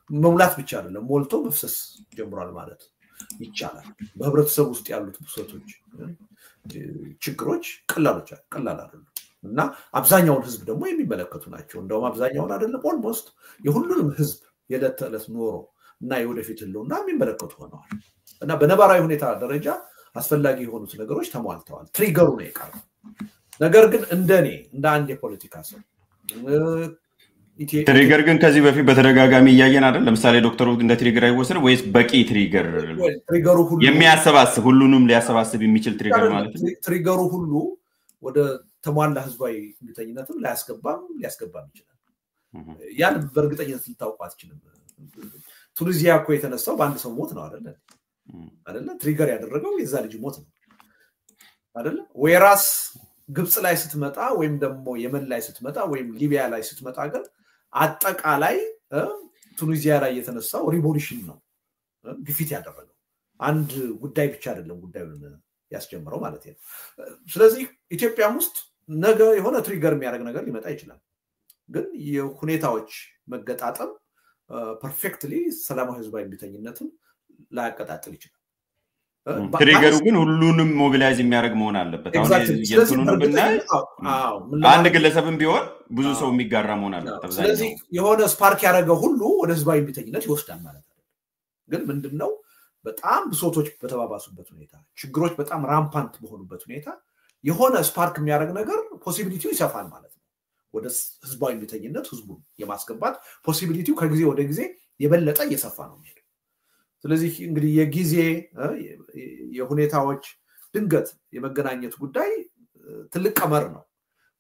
Speaker 2: መሙላት ብቻ አይደለም ሞልቶ መፍሰስ ጀምሯል ማለት ይቻላል በህብረተሰብ ውስጥ ያሉት ብሶቶች ችግሮች ቀላል አይደሉም እና አብዛኛውን ህዝብ ደግሞ የሚመለከቱ ናቸው እንደውም አብዛኛውን አይደለም ኦልሞስት የሁሉንም ህዝብ የዕለት ተዕለት ኖሮ እና የወደፊት ህልውና የሚመለከቱ ሆነዋል እና በነባራዊ ሁኔታ ደረጃ አስፈላጊ የሆኑት ነገሮች ተሟልተዋል ትሪገሩ ነው የቀረው ነገር ግን እንደ አንድ የፖለቲካ ሰው
Speaker 1: ትሪገር ግን ከዚህ በፊት በተደጋጋሚ እያየን አይደል ለምሳሌ ዶክተሩ እንደ ትሪገር አይወሰድም ወይስ በቂ ትሪገር
Speaker 2: ሁሉ
Speaker 1: የሚያሰባስብ ሁሉንም ሊያሰባስብ የሚችል ትሪገር ማለት ነው
Speaker 2: ትሪገሩ ሁሉ ወደ ተሟላ ህዝባዊ ቢተኝነትም ሊያስገባም ይችላል ያን በእርግጠኝነት ልታውቁ አትችልም ቱኒዚያ እኮ የተነሳው በአንድ ሰው ሞት ነው አይደለ ትሪገር ያደረገው የዛ ልጅ ሞት ነው አይደለ ወይራስ ግብጽ ላይ ስትመጣ ወይም ደግሞ የመን ላይ ስትመጣ ወይም ሊቢያ ላይ ስትመጣ ግን አጠቃላይ ቱኒዚያ ላይ የተነሳው ሪቮሉሽን ነው ግፊት ያደረገው አንድ ጉዳይ ብቻ አይደለም ጉዳዩን ያስጀምረው ማለት ነው ስለዚህ ኢትዮጵያም ውስጥ ነገ የሆነ ትሪገር የሚያደርግ ነገር ሊመጣ ይችላል ግን የሁኔታዎች መገጣጠም ፐርፌክትሊ ሰላማዊ ህዝባዊ ቢተኝነትን ላያቀጣጥል ይችላል
Speaker 1: ትሪገሩ ግን ሁሉንም ሞቢላይዝ የሚያደርግ መሆን አለበት አሁን የቱኑን ብናይ አንድ ግለሰብም ቢሆን ብዙ ሰው የሚጋራ መሆን አለበት
Speaker 2: ስለዚህ የሆነ ስፓርክ ያደረገው ሁሉ ወደ ህዝባዊ ቢተኝነት ይወስዳል ማለት ነው ግን ምንድነው በጣም ብሶቶች በተባባሱበት ሁኔታ ችግሮች በጣም ራምፓንት በሆኑበት ሁኔታ የሆነ ስፓርክ የሚያደርግ ነገር ፖሲቢሊቲው ይሰፋል ማለት ነው ወደ ህዝባዊ ቢተኝነት ህዝቡን የማስገባት ፖሲቢሊቲው ከጊዜ ወደ ጊዜ የበለጠ እየሰፋ ነው የሚሄደው ስለዚህ እንግዲህ የጊዜ የሁኔታዎች ድንገት የመገናኘት ጉዳይ ትልቅ ቀመር ነው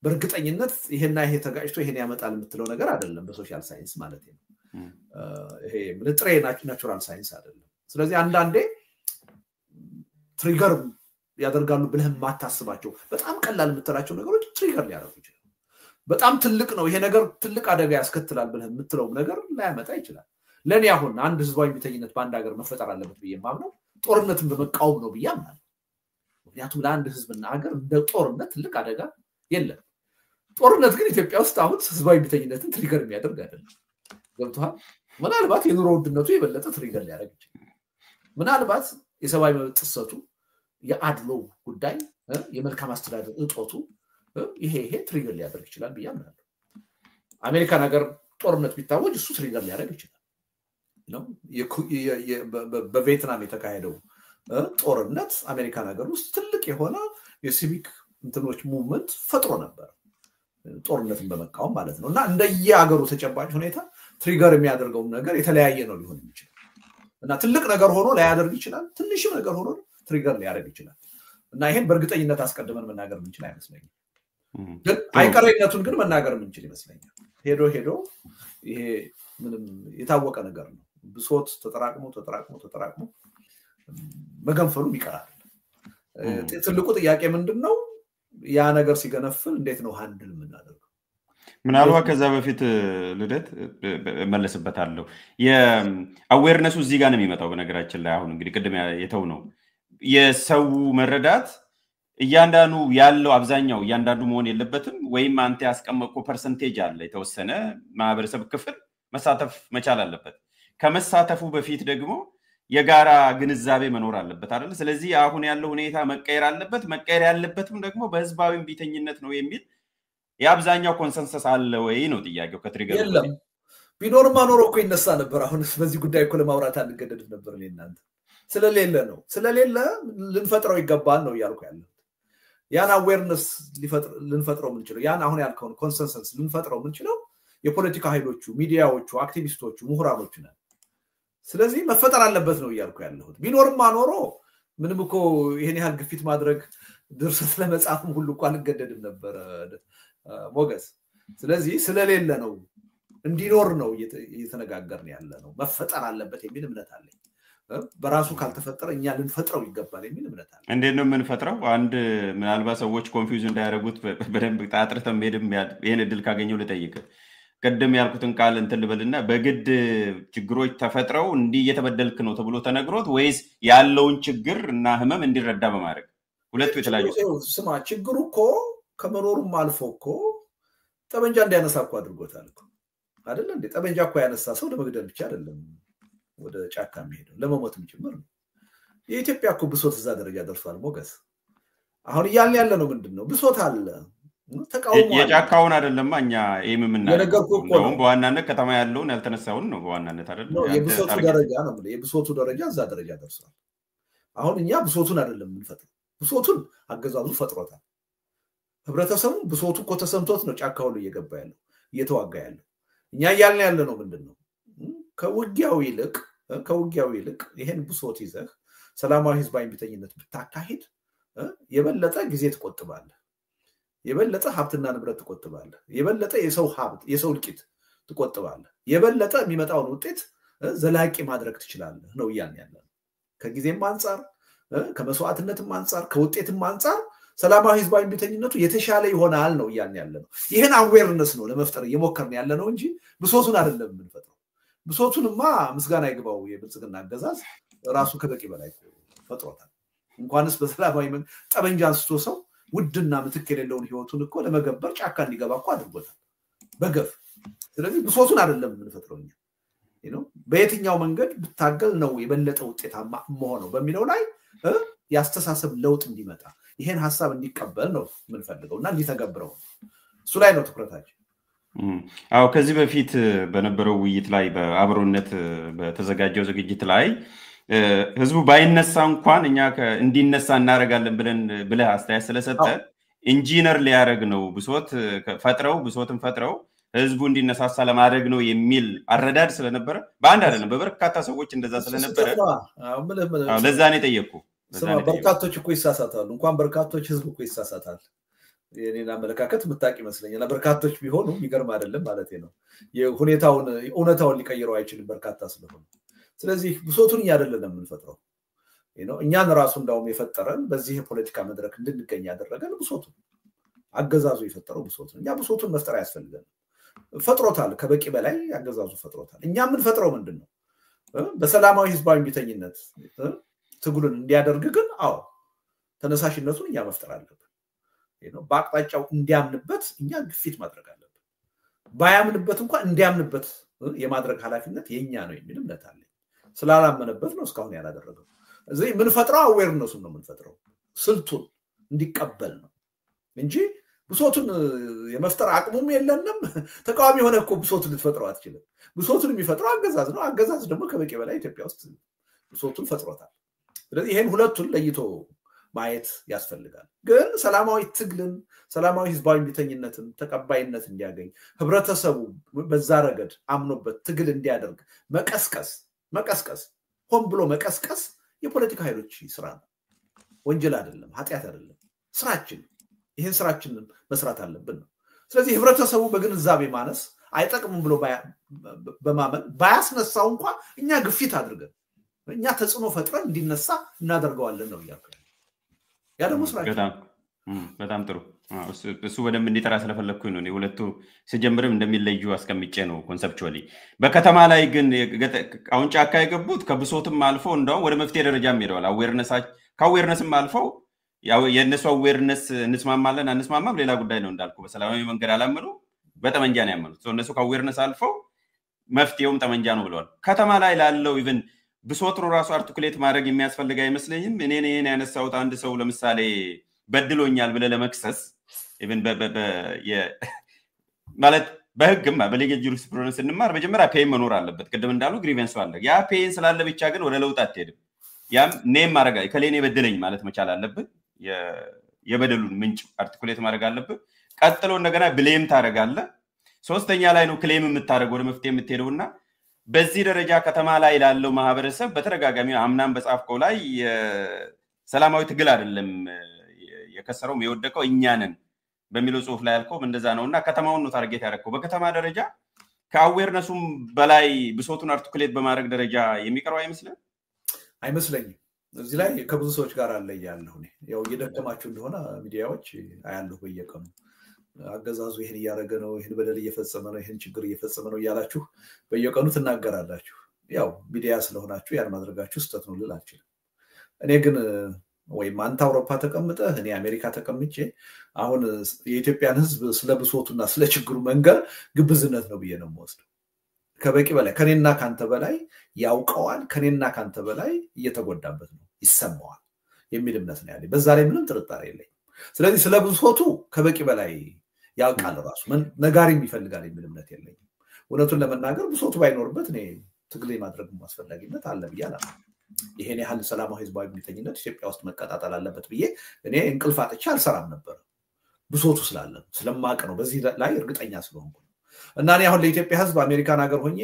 Speaker 2: በእርግጠኝነት ይሄና ይሄ ተጋጭቶ ይሄን ያመጣል የምትለው ነገር አይደለም በሶሻል ሳይንስ ማለት ነው ይሄ ምንጥሬ ናቹራል ሳይንስ አይደለም ስለዚህ አንዳንዴ ትሪገር ያደርጋሉ ብለህ ማታስባቸው በጣም ቀላል የምትላቸው ነገሮች ትሪገር ሊያደርጉ ይችላል በጣም ትልቅ ነው ይሄ ነገር ትልቅ አደጋ ያስከትላል ብለህ የምትለው ነገር ላያመጣ ይችላል ለኔ አሁን አንድ ህዝባዊ ቢተኝነት በአንድ ሀገር መፈጠር አለበት ብዬ ማምነው ጦርነትን በመቃወም ነው ብዬ አምናለሁ ምክንያቱም ለአንድ ህዝብና ሀገር እንደ ጦርነት ትልቅ አደጋ የለም ጦርነት ግን ኢትዮጵያ ውስጥ አሁን ህዝባዊ ቢተኝነትን ትሪገር የሚያደርግ አይደለም ገብቷል ምናልባት የኑሮ ውድነቱ የበለጠ ትሪገር ሊያደርግ ይችላል ምናልባት የሰብአዊ መብት ጥሰቱ የአድሎ ጉዳይ የመልካም አስተዳደር እጦቱ ይሄ ትሪገር ሊያደርግ ይችላል ብዬ አምናለሁ አሜሪካን ሀገር ጦርነት ቢታወጅ እሱ ትሪገር ሊያደርግ ይችላል ነው በቪየትናም የተካሄደው ጦርነት አሜሪካን ሀገር ውስጥ ትልቅ የሆነ የሲቪክ እንትኖች ሙቭመንት ፈጥሮ ነበር ጦርነትን በመቃወም ማለት ነው እና እንደየሀገሩ ተጨባጭ ሁኔታ ትሪገር የሚያደርገው ነገር የተለያየ ነው ሊሆን ይችላል እና ትልቅ ነገር ሆኖ ላያደርግ ይችላል ትንሽም ነገር ሆኖ ትሪገር ሊያደርግ ይችላል እና ይሄን በእርግጠኝነት አስቀድመን መናገር የምንችል አይመስለኝም ግን አይቀሬነቱን ግን መናገር የምንችል ይመስለኛል ሄዶ ይሄ ምንም የታወቀ ነገር ነው ብሶት ተጠራቅሞ መገንፈሉ ይቀራል ትልቁ ጥያቄ ምንድነው ያ ነገር ሲገነፍል እንዴት ነው ሃንድል የምናደርገው
Speaker 1: ምናልባት ከዛ በፊት ልደት መለስበታለሁ የአዌርነሱ እዚህ ጋር ነው የሚመጣው በነገራችን ላይ አሁን እንግዲህ ቅድም የተው ነው የሰው መረዳት እያንዳንዱ ያለው አብዛኛው እያንዳንዱ መሆን የለበትም ወይም አንተ ያስቀመጥከው ፐርሰንቴጅ አለ የተወሰነ ማህበረሰብ ክፍል መሳተፍ መቻል አለበት ከመሳተፉ በፊት ደግሞ የጋራ ግንዛቤ መኖር አለበት አይደል ስለዚህ አሁን ያለው ሁኔታ መቀየር አለበት መቀየር ያለበትም ደግሞ በህዝባዊ ቢተኝነት ነው የሚል ያብዛኛው ኮንሰንሰስ አለ ወይ ነው ጥያቄው ከትሪገር
Speaker 2: የለም ቢኖርማ ኖሮ እኮ ይነሳ ነበር አሁን በዚህ ጉዳይ እኮ ለማውራት አንገደድ ነበር ለእናንተ ስለሌለ ልንፈጥረው ይገባል ነው ያልኩ ያለው ያን አዌርነስ ልንፈጥረው ምንችለው ያን አሁን ያልከውን ኮንሰንሰስ ልንፈጥረው ምንችለው የፖለቲካ ኃይሎቹ ሚዲያዎቹ አክቲቪስቶቹ ምሁራኖቹ ነን ስለዚህ መፈጠር አለበት ነው ያልኩ ያለው ቢኖርማ ኖሮ ምንም እኮ ይሄን ያህል ግፊት ማድረግ ድርሰት ለመጻፍም ሁሉ እንኳን እንገደድም ነበር ሞገስ ስለዚህ ስለሌለ ነው እንዲኖር ነው እየተነጋገርን ያለ ነው መፈጠር አለበት የሚል እምነት አለኝ በራሱ ካልተፈጠረ እኛ ልንፈጥረው ይገባል የሚል እምነት አለ
Speaker 1: እንዴት ነው የምንፈጥረው አንድ ምናልባት ሰዎች ኮንፊውዝ እንዳያረጉት በደንብ ጣጥርተም ሄድም ይሄን እድል ካገኘው ልጠይቅ ቀደም ያልኩትን ቃል እንትን ልበልና በግድ ችግሮች ተፈጥረው እንዲ እየተበደልክ ነው ተብሎ ተነግሮት ወይስ ያለውን ችግር እና ህመም እንዲረዳ በማድረግ ሁለቱ የተለያዩ
Speaker 2: ስማ ችግሩ እኮ ከመኖሩም አልፎ እኮ ጠበንጃ እንዲያነሳ እኮ አድርጎታል እኮ አይደል እንዴ ጠበንጃ እኮ ያነሳ ሰው ለመግደል ብቻ አይደለም ወደ ጫካ የሚሄደው ለመሞትም ጭምር ነው የኢትዮጵያ እኮ ብሶት እዛ ደረጃ ደርሷል ሞገስ አሁን ያለ ነው ምንድነው ብሶት አለ ተቃውሞ
Speaker 1: የጫካውን አይደለም እኛ የምንናገረው ነው በዋናነት ከተማ ያለውን ያልተነሳውን ነው በዋናነት አይደል
Speaker 2: የብሶቱ ደረጃ ነው የብሶቱ ደረጃ እዛ ደረጃ ደርሷል አሁን እኛ ብሶቱን አይደለም የምንፈጥረው ብሶቱን አገዛዙ ፈጥሮታል ህብረተሰቡ ብሶቱ እኮ ተሰምቶት ነው ጫካው ላይ እየገባ ያለው እየተዋጋ ያለው እኛ ያለ ነው ምንድነው ከውጊያው ይልቅ ይሄን ብሶት ይዘህ ሰላማዊ ህዝባዊ ቢተኝነት ብታካሂድ የበለጠ ጊዜ ትቆጥባለህ የበለጠ ሀብትና ንብረት ትቆጥባለህ የበለጠ የሰው ልቂት ትቆጥባለህ የበለጠ የሚመጣውን ውጤት ዘላቂ ማድረግ ትችላለህ ነው ያለው ከጊዜም አንፃር ከመስዋዕትነትም አንፃር ከውጤትም አንፃር ሰላማዊ ህዝባዊ ቢተኝነቱ የተሻለ ይሆናል ነው ያለው ይሄን አዌርነስ ነው ለመፍጠር እየሞከርን ያለ ነው እንጂ ብሶቱን አይደለም የምንፈጥረው ብሶቱንማ ምስጋና ይግባው የብልጽግና አገዛዝ ራሱ ከበቂ በላይ ፈጥሮታል እንኳንስ በሰላማዊ ጠበንጃ አንስቶ ሰው ውድና ምትክ የሌለውን ህይወቱን እኮ ለመገበር ጫካ እንዲገባ እኮ አድርጎታል በገፍ ስለዚህ ብሶቱን አይደለም የምንፈጥረው በየትኛው መንገድ ብታገል ነው የበለጠ ውጤታማ መሆነው በሚለው ላይ ያስተሳሰብ ለውጥ እንዲመጣ ይሄን ሐሳብ እንዲቀበል ነው የምንፈልገውና እንዲተገብረው እሱ ላይ ነው ትኩረታችን
Speaker 1: አው ከዚህ በፊት በነበረው ውይይት ላይ በአብሮነት በተዘጋጀው ዝግጅት ላይ ህዝቡ ባይነሳ እንኳን እኛ እንዲነሳ እናረጋለን ብለ አስተያየት ስለሰጠ ኢንጂነር ሊያረግ ነው ብሶትን ፈጥረው ህዝቡ እንዲነሳሳ ለማድረግ ነው የሚል አረዳድ ስለነበረ በአንድ አይደለም በበርካታ ሰዎች እንደዛ ስለነበረ ለዛ ነው የጠየቁ
Speaker 2: በርካቶች እኮ ይሳሳታሉ እንኳን በርካቶች ህዝቡ እኮ ይሳሳታል የኔና መለካከት ምታቂ መስለኛል በርካቶች ቢሆኑ ይገርም አይደለም ማለት ነው የሁኔታውን እውነታውን ሊቀይረው አይችልም በርካታ ስለሆነ ስለዚህ ብሶቱን ያደለለም ምንፈጥረው እኛን ራሱ እንዳውም የፈጠረን በዚህ የፖለቲካ መድረክ እንድንገኝ ያደረገን ብሶቱን አገዛዙ የፈጠረው ብሶቱን እኛ ብሶቱን መፍጠር ያስፈልጋል ፈጥሮታል ከበቂ በላይ አገዛዙ ፈጥሮታል እኛ ምን ፈጥረው ምንድነው በሰላማዊ ህዝባዊ ቢተኝነት ትግሉን እንዲያደርግ ግን አዎ ተነሳሽነቱን እኛ መፍጠር አለብን በአቅጣጫው እንዲያምንበት እኛ ግፊት ማድረግ አለብን ባያምንበት እንኳን እንዲያምንበት የማድረግ ኃላፊነት የኛ ነው የሚል እምነት አለ ስላላመነበት ነው እስካሁን ያላደረገው እዚህ ምን ፈጥረው አዌርነሱን ነው ምን ፈጥረው ስልቱን እንዲቀበል ነው እንጂ ብሶቱን የመፍጠር አቅሙም የለንም ተቃዋሚ ሆነ እኮ ብሶቱን ልትፈጥረው አትችልም ብሶቱን የሚፈጥረው አገዛዝ ነው አገዛዝ ደግሞ ከበቂ በላይ ኢትዮጵያ ውስጥ ብሶቱን ፈጥሮታል ስለዚህ ይሄን ሁለቱን ለይቶ ማየት ያስፈልጋል ግን ሰላማዊ ትግልን ሰላማዊ ህዝባዊ ቢተኝነትን ተቀባይነት እንዲያገኝ ህብረተሰቡ በዛ ረገድ አምኖበት ትግል እንዲያደርግ መቀስቀስ ሆን ብሎ መቀስቀስ የፖለቲካ ኃይሎች ስራ ነው ወንጀል አይደለም ኃጢያት አይደለም ስራችን ይሄን ስራችንን መስራት አለብን ነው ስለዚህ ህብረተሰቡ በግንዛቤ ማነስ አይጠቅምም ብሎ በማመን ባያስነሳው እንኳን እኛ ግፊት አድርገን እኛ ተጽዕኖ ፈጥረን እንዲነሳ እናደርገዋለን ነው ያልከው ያ ደግሞ ስራችን
Speaker 1: በጣም ጥሩ እሱ በደንብ እንዲጠራ ስለፈለኩኝ ነው ሁለቱ ሲጀምርም እንደሚለዩ አስቀምጬ ነው ኮንሰፕቹዋሊ በከተማ ላይ ግን አሁን ጫካ የገቡት ከብሶትም አልፎ እንደው ወደ መፍትሄ ደረጃም ሄደዋል አዌርነስም አልፎ ያው የነሱ አዌርነስ እንስማማለን አንስማማም ሌላ ጉዳይ ነው እንዳልኩ በሰላማዊ መንገድ አላመኑ በጠመንጃ ነው ያመኑት እነሱ ከአዌርነስ አልፎ መፍትሄውም ጠመንጃ ነው ብለዋል ከተማ ላይ ላለው ኢቭን ብሶት ራሱ አርቲኩሌት ማድረግ የሚያስፈልግ አይመስለኝም እኔ ያነሳውት አንድ ሰው ለምሳሌ በድሎኛል ብለ ለመክሰስ ኢቭን ማለት በህግም በሌጋል ጁሪስፕሩደንስ እንማር መጀመሪያ ፔይ መኖር አለበት ቅድም እንዳሉ ግሪቨንስ አለ ያ ፔይን ስላለ ብቻ ግን ወደ ለውጥ አትሄድም ያም ኔም ማድረግ ከሌኔ በደለኝ ማለት መቻል አለበት የበደሉን ምንጭ አርቲኩሌት ማድረግ አለበት ቀጥሎ እንደገና ብሌም ታረጋለ ሶስተኛ ላይ ነው ክሌም የምታረግ ወደ መፍትሄ የምትሄደውና በዚህ ደረጃ ከተማ ላይ ላለው ማህበረሰብ በተረጋጋሚ አምናም በጻፍከው ላይ ሰላማዊ ትግል አይደለም የከሰረው የወደቀው እኛንን በሚለው ጽሁፍ ላይ ያልከው እንደዛ ነውና ከተማውን ነው ታርጌት ያደረከው በከተማ ደረጃ ከአዌርነሱም በላይ ብሶቱን አርቲኩሌት በማድረግ ደረጃ የሚቀርው አይመስለኝም እዚህ ላይ ከብዙ ሰዎች ጋር አለ ያለው ነው ያው እየደከማችሁ እንደሆነ ሚዲያዎች አያለሁ በየቀኑ አገዛዙ ይሄን ያረገ ነው ይሄን በደል እየፈጸመ ነው ይሄን ችግር እየፈጸመ ነው ያላችሁ በየቀኑ ተናገራላችሁ ያው ሚዲያ ስለሆናችሁ ያን ማድረጋችሁ ስተት ነው ልላችሁ እኔ ግን ወይ ማንታ አውሮፓ ተቀምጠ እኔ አሜሪካ ተቀምጬ አሁን የኢትዮጵያን ህዝብ ስለብሶቱና ስለችግሩ መንገር ግብዝነት ነው ብዬ ነው የምወስደው ከበቂ በላይ ከኔና ካንተ በላይ ያውቀዋል ከኔና ካንተ በላይ እየተጎዳበት ነው ይሰማዋል የሚል እምነት ነው ያለኝ በዛ ላይ ምንም ጥርጣሬ የለኝም ስለዚህ ስለብሶቱ ከበቂ በላይ ያውቃል ራሱ ነጋሪም ይፈልጋል የሚል እምነት የለኝም እውነቱን ለመናገር ብሶቱ ባይኖርበት እኔ ትግል ማድረግ ማስፈላጊነት አለ ብያለሁ ይሄን ያህል ሰላማዊ ህዝባዊ ምንተኝነት ኢትዮጵያ ውስጥ መቀጣጣል አለበት ብዬ እኔ እንቅልፍ አጥቼ አልሰራም ነበር ብሶቱ ስላለ ስለማቅ ነው በዚህ ላይ እርግጠኛ ስለሆንኩ እና እኔ አሁን ለኢትዮጵያ ህዝብ አሜሪካን ሀገር ሆኜ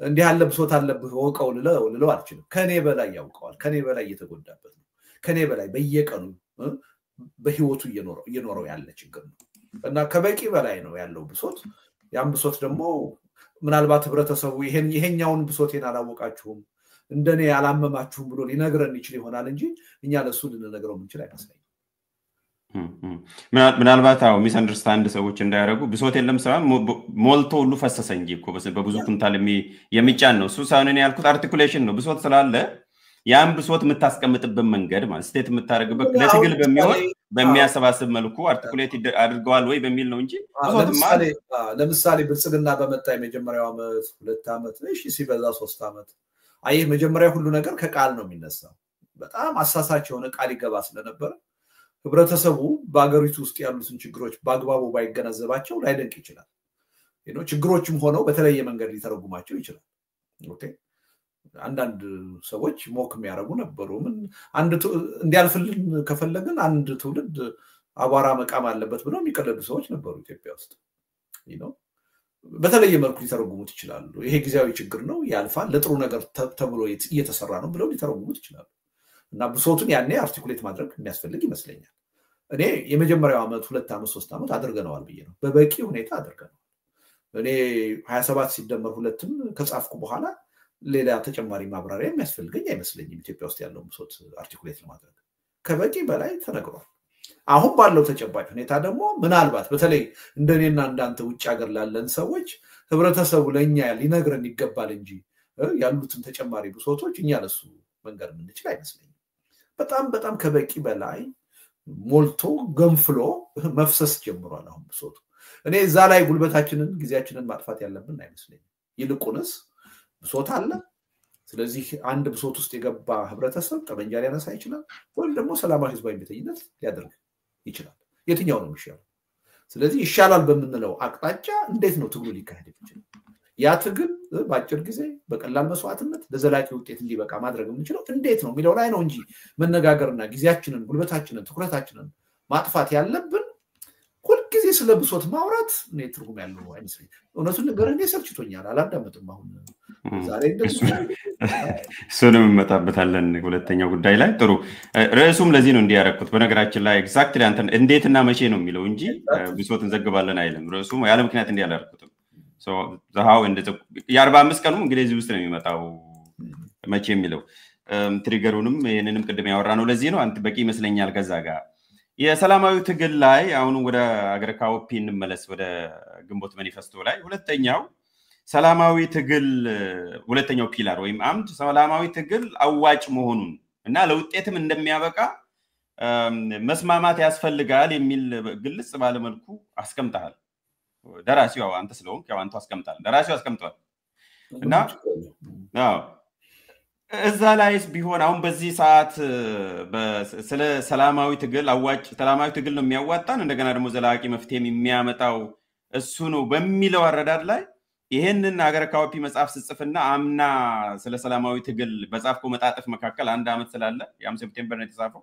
Speaker 1: እንዲህ ያለ ብሶት አለብህ ወቀው ልለው አልችልም ከኔ በላይ ያውቀዋል ከኔ በላይ እየተጎዳበት ነው ከኔ በላይ በየቀኑ በህይወቱ እየኖረው ያለ ችግር ነው እና ከበቂ በላይ ነው ያለው ብሶት ያን ብሶት ደግሞ ምናልባት ህብረተሰቡ ይሄኛውን ብሶቴን አላወቃችሁም እንደኔ ያላመማችሁም ብሎ ሊነግረን ይችል ይሆናል እንጂ እኛ ለሱ ልንነግረው ምንችል አይመስለኝም ምናልባት አው ሚስ አንደርስታንድ ሰዎች እንዳያረጉ ብሶት የለም ሰው ሞልቶ ሁሉ ፈሰሰ እንጂ እኮ በብዙ ኩንታል የሚጫን ነው እሱ ሳይሆን ያልኩት አርቲኩሌሽን ነው ብሶት ስላለ ያን ብሶት የምታስቀምጥበት መንገድ ማለት ስቴት የምታረግበት ለትግል በሚሆን በሚያሰባስብ መልኩ አርቲኩሌት አድርገዋል ወይ በሚል ነው እንጂ
Speaker 2: ለምሳሌ ብልጽግና በመጣ የመጀመሪያው አመት 2 አመት እሺ ሲበዛ 3 አመት አይ መጀመሪያ ሁሉ ነገር ከቃል ነው የሚነሳው በጣም አሳሳች የሆነ ቃል ይገባ ስለነበር ህብረተሰቡ በአገሪቱ ውስጥ ያሉትን ችግሮች በአግባቡ ባይገነዘባቸው ላይደንቅ ይችላል ችግሮችም ሆነው በተለየ መንገድ ሊተረጉማቸው ይችላል ኦኬ አንዳንድ ሰዎች ሞክ የሚያረጉ ነበሩ ምን አንድ እንዲያልፍልን ከፈለግን አንድ ትውልድ አቧራ መቃም አለበት ብለው የሚቀለዱ ሰዎች ነበሩ ኢትዮጵያ ውስጥ በተለየ መልኩ ሊተረጉሙት ይችላሉ ይሄ ጊዜያዊ ችግር ነው ያልፋል ለጥሩ ነገር ተብሎ እየተሰራ ነው ብለው ሊተረጉሙት ይችላሉ እና ብሶቱን ያኔ አርቲኩሌት ማድረግ የሚያስፈልግ ይመስለኛል እኔ የመጀመሪያው አመት 2 አመት 3 አመት አድርገናል ብዬ ነው በበቂ ሁኔታ አድርገናል እኔ 27 ሲደመር 2ም ከጻፍኩ በኋላ ሌላ ተጨማሪ ማብራሪያ የሚያስፈልገኝ አይመስለኝም ኢትዮጵያ ውስጥ ያለው ብሶት አርቲኩሌት ለማድረግ ከበቂ በላይ ተነግሯል አሁን ባለው ተጨባጭ ሁኔታ ደግሞ ምናልባት በተለይ እንደኔና እንዳንተ ውጭ ሀገር ላለን ሰዎች ህብረተሰቡ ለኛ ሊነግረን ይገባል እንጂ ያሉትን ተጨማሪ ብሶቶች እኛ ለሱ መንገር ምንችል አይመስለኝም በጣም ከበቂ በላይ ሞልቶ ገንፍሎ መፍሰስ ጀምሯል አሁን ብሶቱ እኔ እዛ ላይ ጉልበታችንን ጊዜያችንን ማጥፋት ያለብን አይመስለኝም ይልቁንስ ብሶት አለ ስለዚህ አንድ ብሶት ውስጥ የገባ ህብረተሰብ ጠመንጃ ሊያነሳ ይችላል ወይም ደግሞ ሰላማዊ ህዝባዊ ምንተኝነት ሊያደርግ ይችላል የትኛው ነው የሚሻለው ስለዚህ ይሻላል በመንለው አቅጣጫ እንዴት ነው ትግሉ ሊካሄድ ይችላል ያ ትግል በአጭር ጊዜ በቀላል መስዋዕትነት ለዘላቂ ውጤት እንዲበቃ ማድረግ የምንችለው እንዴት ነው የሚለው ላይ ነው እንጂ መነጋገርና ጊዜያችንን ጉልበታችንን ትኩረታችንን ማጥፋት ያለብን ሁሉ ጊዜ ስለ ብሶት ማውራት ነው ትርጉም ያለው አይመስልኝ እውነቱን ነገር እኔ ሰልችቶኛል አላዳመጥም አሁን ዛሬ
Speaker 1: እሱንም መጣበታለን ሁለተኛው ጉዳይ ላይ ጥሩ ርዕሱም ለዚህ ነው እንዲያረኩት በነገራችን ላይ ኤግዛክትሊ አንተ እንዴትና መቼ ነው የሚለው እንጂ ብሶት እንዘግባለን አይልም ርዕሱም ያለ ምክንያት እንዲያላርኩት ሶ ዘሃው እንደ የ45 ቀኑ እንግዲህ እዚህ ውስጥ ነው የሚመጣው መቼ የሚለው ትሪገሩንም ይሄንንም ቅድም ያወራ ነው ለዚህ ነው አንተ በቂ ይመስለኛል ከዛ ጋር የሰላማዊ ትግል ላይ አሁን ወደ አገር ካውፒ እንመለስ ወደ ግንቦት ማኒፌስቶ ላይ ሁለተኛው ሰላማዊ ትግል ሁለተኛው ፒላር ወይም አምድ ሰላማዊ ትግል አዋጭ መሆኑን እና ለውጤትም እንደሚያበቃ መስማማት ያስፈልጋል የሚል ግልጽ ባለ መልኩ አስቀምጣል ደራሲው አንተ ስለሆንክ ያው አንተ አስቀምጣል ደራሲው አስቀምጧል እና አዎ እዛ ላይስ ቢሆን አሁን በዚህ ሰዓት ስለ ሰላማዊ ትግል አዋጭ ሰላማዊ ትግል ነው የሚያዋጣን እንደገና ደግሞ ዘላቂ መፍትሄ የሚያመጣው እሱ ነው በሚለው አረዳድ ላይ ይሄንን አገር ካውፒ መጽሐፍ ጽጽፍና አምና ስለ ሰላማዊ ትግል በጻፍኩ መጣጥፍ መካከል አንድ አመት ስላለ ያም ሴፕቴምበር ነው የተጻፈው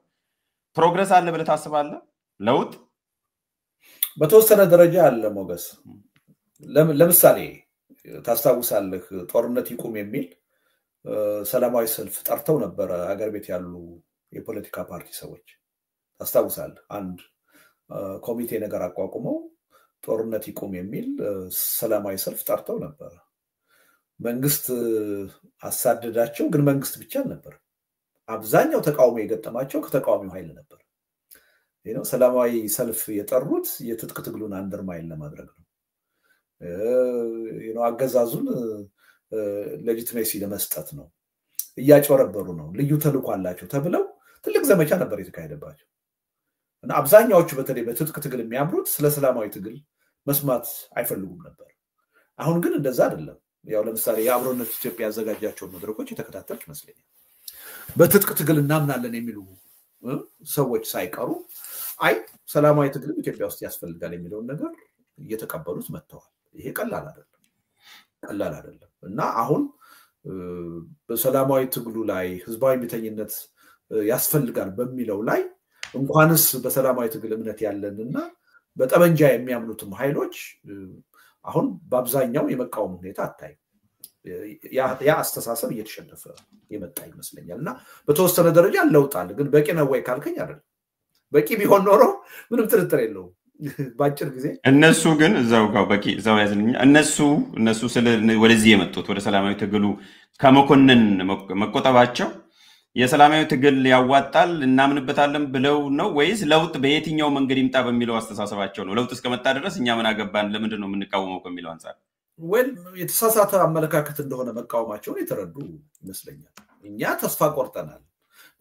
Speaker 1: ፕሮግረስ አለ ብለ ታስባለህ ለውጥ
Speaker 2: በተወሰነ ደረጃ አለ ሞገስ ለምሳሌ ታስታውሳለህ ጦርነት ይቁም የሚል ሰላማዊ ሰልፍ ጠርተው ነበር አገር ቤት ያሉ የፖለቲካ ፓርቲ ሰዎች ታስታውሳለህ አንድ ኮሚቴ ነገር አቋቁመው ጦርነት ይቁም የሚል ሰላማዊ ሰልፍ ጠርተው ነበር መንግስት አሳደዳቸው ግን መንግስት ብቻ ነበር አብዛኛው ተቃውሞ የገጠማቸው ከተቃዋሚው ኃይል ነበር ሰላማዊ ሰልፍ የጠሩት የትጥቅ ትግሉን አንደርማይን ለማድረግ ነው አገዛዙን ሌጂቲሜሲ ለመስጠት ነው እያጨረበሩ ነው ልዩ ተልዕኮ አላቸው ተብለው ትልቅ ዘመቻ ነበር የተካሄደባቸው እና አብዛኛዎቹ በተለይ በትጥቅ ትግል የሚያምሩት ስለ ሰላማዊ ትግል መስማት አይፈልጉም ነበር አሁን ግን እንደዛ አይደለም ያው ለምሳሌ የአብሮነት ኢትዮጵያ ያዘጋጃቸው መድረኮች የተከታተልክ ይመስለኛል በትጥቅ ትግል እናምናለን የሚሉ ሰዎች ሳይቀሩ አይ ሰላማዊ ትግል ኢትዮጵያ ውስጥ ያስፈልጋል የሚለውን ነገር እየተቀበሉት መጥተዋል ይሄ ቀላል አይደለም እና አሁን በሰላማዊ ትግሉ ላይ ህዝባዊ ቢተኝነት ያስፈልጋል በሚለው ላይ እንኳንስ በሰላማዊ ትግል እምነት ያለንና በጠመንጃ የሚያምኑትም ኃይሎች አሁን በአብዛኛው የመቃወም ሁኔታ አታይ ያ አስተሳሰብ እየተሸነፈ የመጣ ይመስለኛልና በተወሰነ ደረጃ ለውጣል ግን በቂ ነው ወይ ካልከኝ አይደል በቂ ቢሆን ኖሮ ምንም ጥርጥር የለውም ባጭር ጊዜ
Speaker 1: እነሱ ግን እዛው ጋር በቂ እዛው ያዝልኝ እነሱ ስለ ወደዚህ የመጡት ወደ ሰላማዊ ትግሉ ከመኮንን መቆጠባቸው የሰላማዊ ትግል ያዋጣል እናምንበታለን ብለው ነው ወይስ ለውጥ በየትኛው መንገድ ይምጣ በሚለው አስተሳሰባቸው ነው ለውጥ እስከመጣ ድረስ እኛ ምን አገባን ለምንድን ነው የምንቃወመው ከሚለው አንፃር
Speaker 2: ወይ የተሳሳተ አመለካከት እንደሆነ መቃወማቸውን የተረዱ ይመስለኛል እኛ ተስፋ ቆርጠናል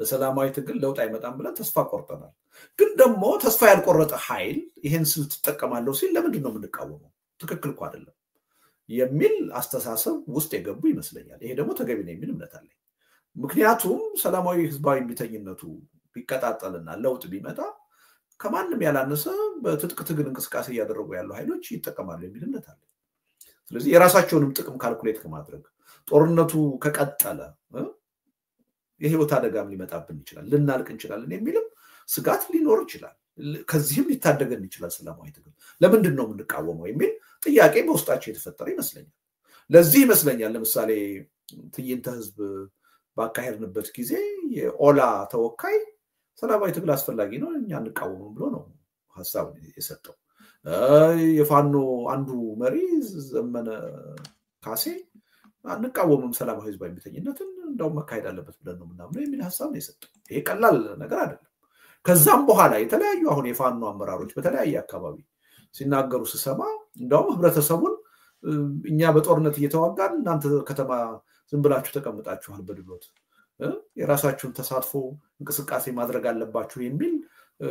Speaker 2: በሰላማዊ ትግል ለውጥ አይመጣም ብለን ተስፋ ቆርጠናል ግን ደግሞ ተስፋ ያልቆረጠ ኃይል ይሄን ስልት ተጠቀማለሁ ሲል ለምንድን ነው የምንቃወመው ትክክል እኮ አይደለም የሚል አስተሳሰብ ውስጥ የገቡ ይመስለኛል ይሄ ደግሞ ተገቢ ነው የሚል እምነት አለኝ ምክንያቱም ሰላማዊ ህዝባዊ ቢተኝነቱ ቢቀጣጣልና ለውጥ ቢመጣ ከማንም ያላነሰ በትጥቅ ትግል እንቅስቃሴ ያደረጉ ያሉ ኃይሎች ይተቀማሉ የሚል እምነት አለኝ ስለዚህ የራሳቸውንም ጥቅም ካልኩሌት ከማድረግ ጦርነቱ ከቀጠለ የህይወት አደጋም ሊመጣብን ይችላል ልናልቅ እንችላለን የሚልም ስጋት ሊኖር ይችላል ከዚህም ሊታደገን ይችላል ሰላማዊ ትግል ለምንድን ነው የምንቃወመው የሚል ጥያቄ በውስጣቸው የተፈጠረ ይመስለኛል ለዚህ ይመስለኛል ለምሳሌ ትዕይንተ ህዝብ ባካሄድንበት ጊዜ የኦላ ተወካይ ሰላማዊ ትግል አስፈላጊ ነው እኛ እንቃወመው ብሎ ነው ሐሳብ የሰጠው የፋኖ አንዱ መሪ ዘመነ ካሴ አንቃወምም ሰላማዊ ህዝባዊ ቢተኝነትን እንደው መካሄድ አለበት ብለን ነው ምናምን የሚል ሐሳብ ነው የሰጠው ይሄ ቀላል ነገር አይደለም ከዛም በኋላ የተለያዩ አሁን የፋኖ አመራሮች በተለያየ አካባቢ ሲናገሩ ሲሰማ እንደው ህብረተሰቡን እኛ በጦርነት እየተዋጋን እናንተ ከተማ ዝም ብላችሁ ተቀምጣችኋል በድሎት የራሳችሁን ተሳትፎ እንቅስቃሴ ማድረግ አለባችሁ የሚል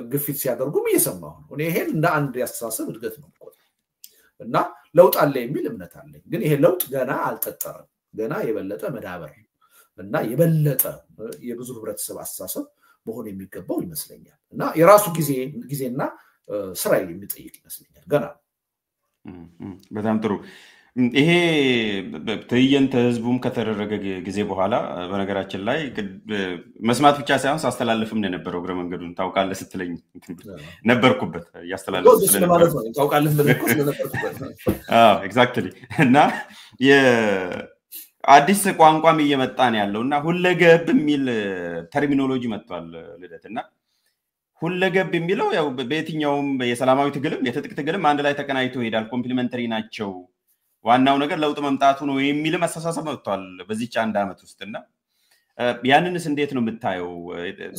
Speaker 2: ግፊት ሲያደርጉም እየሰማሁ ነው እኔ ይሄን እንደ አንድ ያስተሳሰብ እድገት ነው እና ለውጥ አለ የሚል እምነት አለኝ ግን ይሄ ለውጥ ገና አልተጠረም ገና የበለጠ መዳበር እና የበለጠ የብዙ ህብረተሰብ አስተሳሰብ መሆን የሚገባው ይመስለኛል እና የራሱ ጊዜና ስራ የሚጠይቅ ይመስለኛል ገና
Speaker 1: በጣም ጥሩ ይሄ ትዕይንተ ህዝቡም ከተደረገ ጊዜ በኋላ በነገራችን ላይ መስማት ብቻ ሳይሆን ሳስተላልፍም እንደነበረው እግረ መንገዱን ታውቃለህ ስትለኝ ነበርኩበት ያስተላልፍ
Speaker 2: ስለማለት ነው ታውቃለህ ስለነበርኩበት
Speaker 1: ኤግዛክትሊ እና የአዲስ ቋንቋም እየመጣን ያለውና ሁለገብ የሚል ተርሚኖሎጂ መጥቷል ልደትና ሁለገብ የሚለው ያው በየትኛውም የሰላማዊ ትግልም የትጥቅ ትግልም አንድ ላይ ተቀናይቶ ይሄዳል ኮምፕሊመንተሪ ናቸው ዋናው ነገር ለውጥ መምጣቱ ነው የሚል አስተሳሰብ መጥቷል በዚህች አንድ ዓመት ውስጥና ያንንስ እንዴት ነው የምታየው?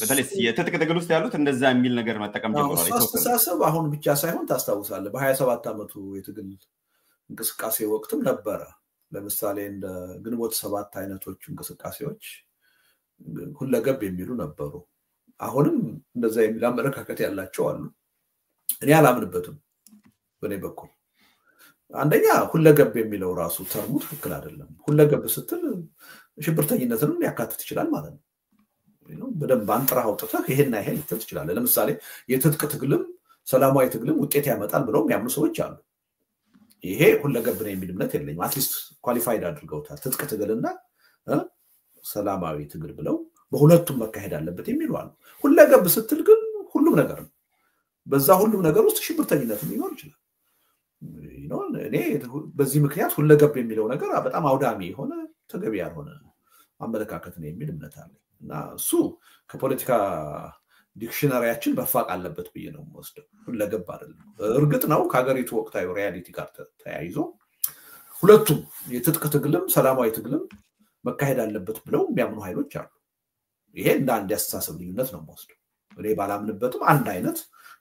Speaker 1: በተለይ የትጥቅ ትግል ውስጥ ያሉት እንደዛ የሚል ነገር መጠቀም ጀምሯል።
Speaker 2: አስተሳሰብ አሁን ብቻ ሳይሆን ታስታውሳለህ በ27 ዓመቱ የትግል እንቅስቃሴ ወቅትም ነበረ። ለምሳሌ እንደ ግንቦት 7 አይነቶቹ እንቅስቃሴዎች ሁለገብ የሚሉ ነበሩ። አሁንም እንደዛ የሚል አመለካከት ያላቸው አሉ። እኔ አላምንበትም በኔ በኩል። አንደኛ ሁለገብ የሚለው ራሱ ተርሙ ትክክል አይደለም። ሁለገብ ስትል ሽብርተኝነትንም ሊያካትት ይችላል ማለት ነው። በደንብ አንጥራው አውጥተህ ይሄና ይሄ ልትል ትችላለህ። ለምሳሌ የትጥቅ ትግልም ሰላማዊ ትግልም ውጤት ያመጣል ብለው የሚያምኑ ሰዎች አሉ። ይሄ ሁለገብ ነው የሚል እምነት የለኝም። አትሊስት ኳሊፋይድ አድርገውታል። ትጥቅ ትግልና ሰላማዊ ትግል ብለው በሁለቱም መካሄድ አለበት የሚሉ አሉ። ሁለገብ ስትል ግን ሁሉም ነገር ነው። በዛ ሁሉም ነገር ውስጥ ሽብርተኝነትም ሊኖር ይችላል። እኔ በዚህ ምክንያት ሁለገብ የሚለው ነገር በጣም አውዳሚ የሆነ ተገቢ ያልሆነ አመለካከት ነው የሚል እምነት አለ እና እሱ ከፖለቲካ ዲክሽነሪያችን መፋቅ አለበት ብዬ ነው የምወስደው። ሁለገብ አይደለም። እርግጥ ነው ከሀገሪቱ ወቅታዊ ሪያሊቲ ጋር ተያይዞ ሁለቱም የትጥቅ ትግልም ሰላማዊ ትግልም መካሄድ አለበት ብለው የሚያምኑ ኃይሎች አሉ። ይሄ እንደ አንድ ያስተሳሰብ ልዩነት ነው የምወስደው። እኔ ባላምንበትም አንድ አይነት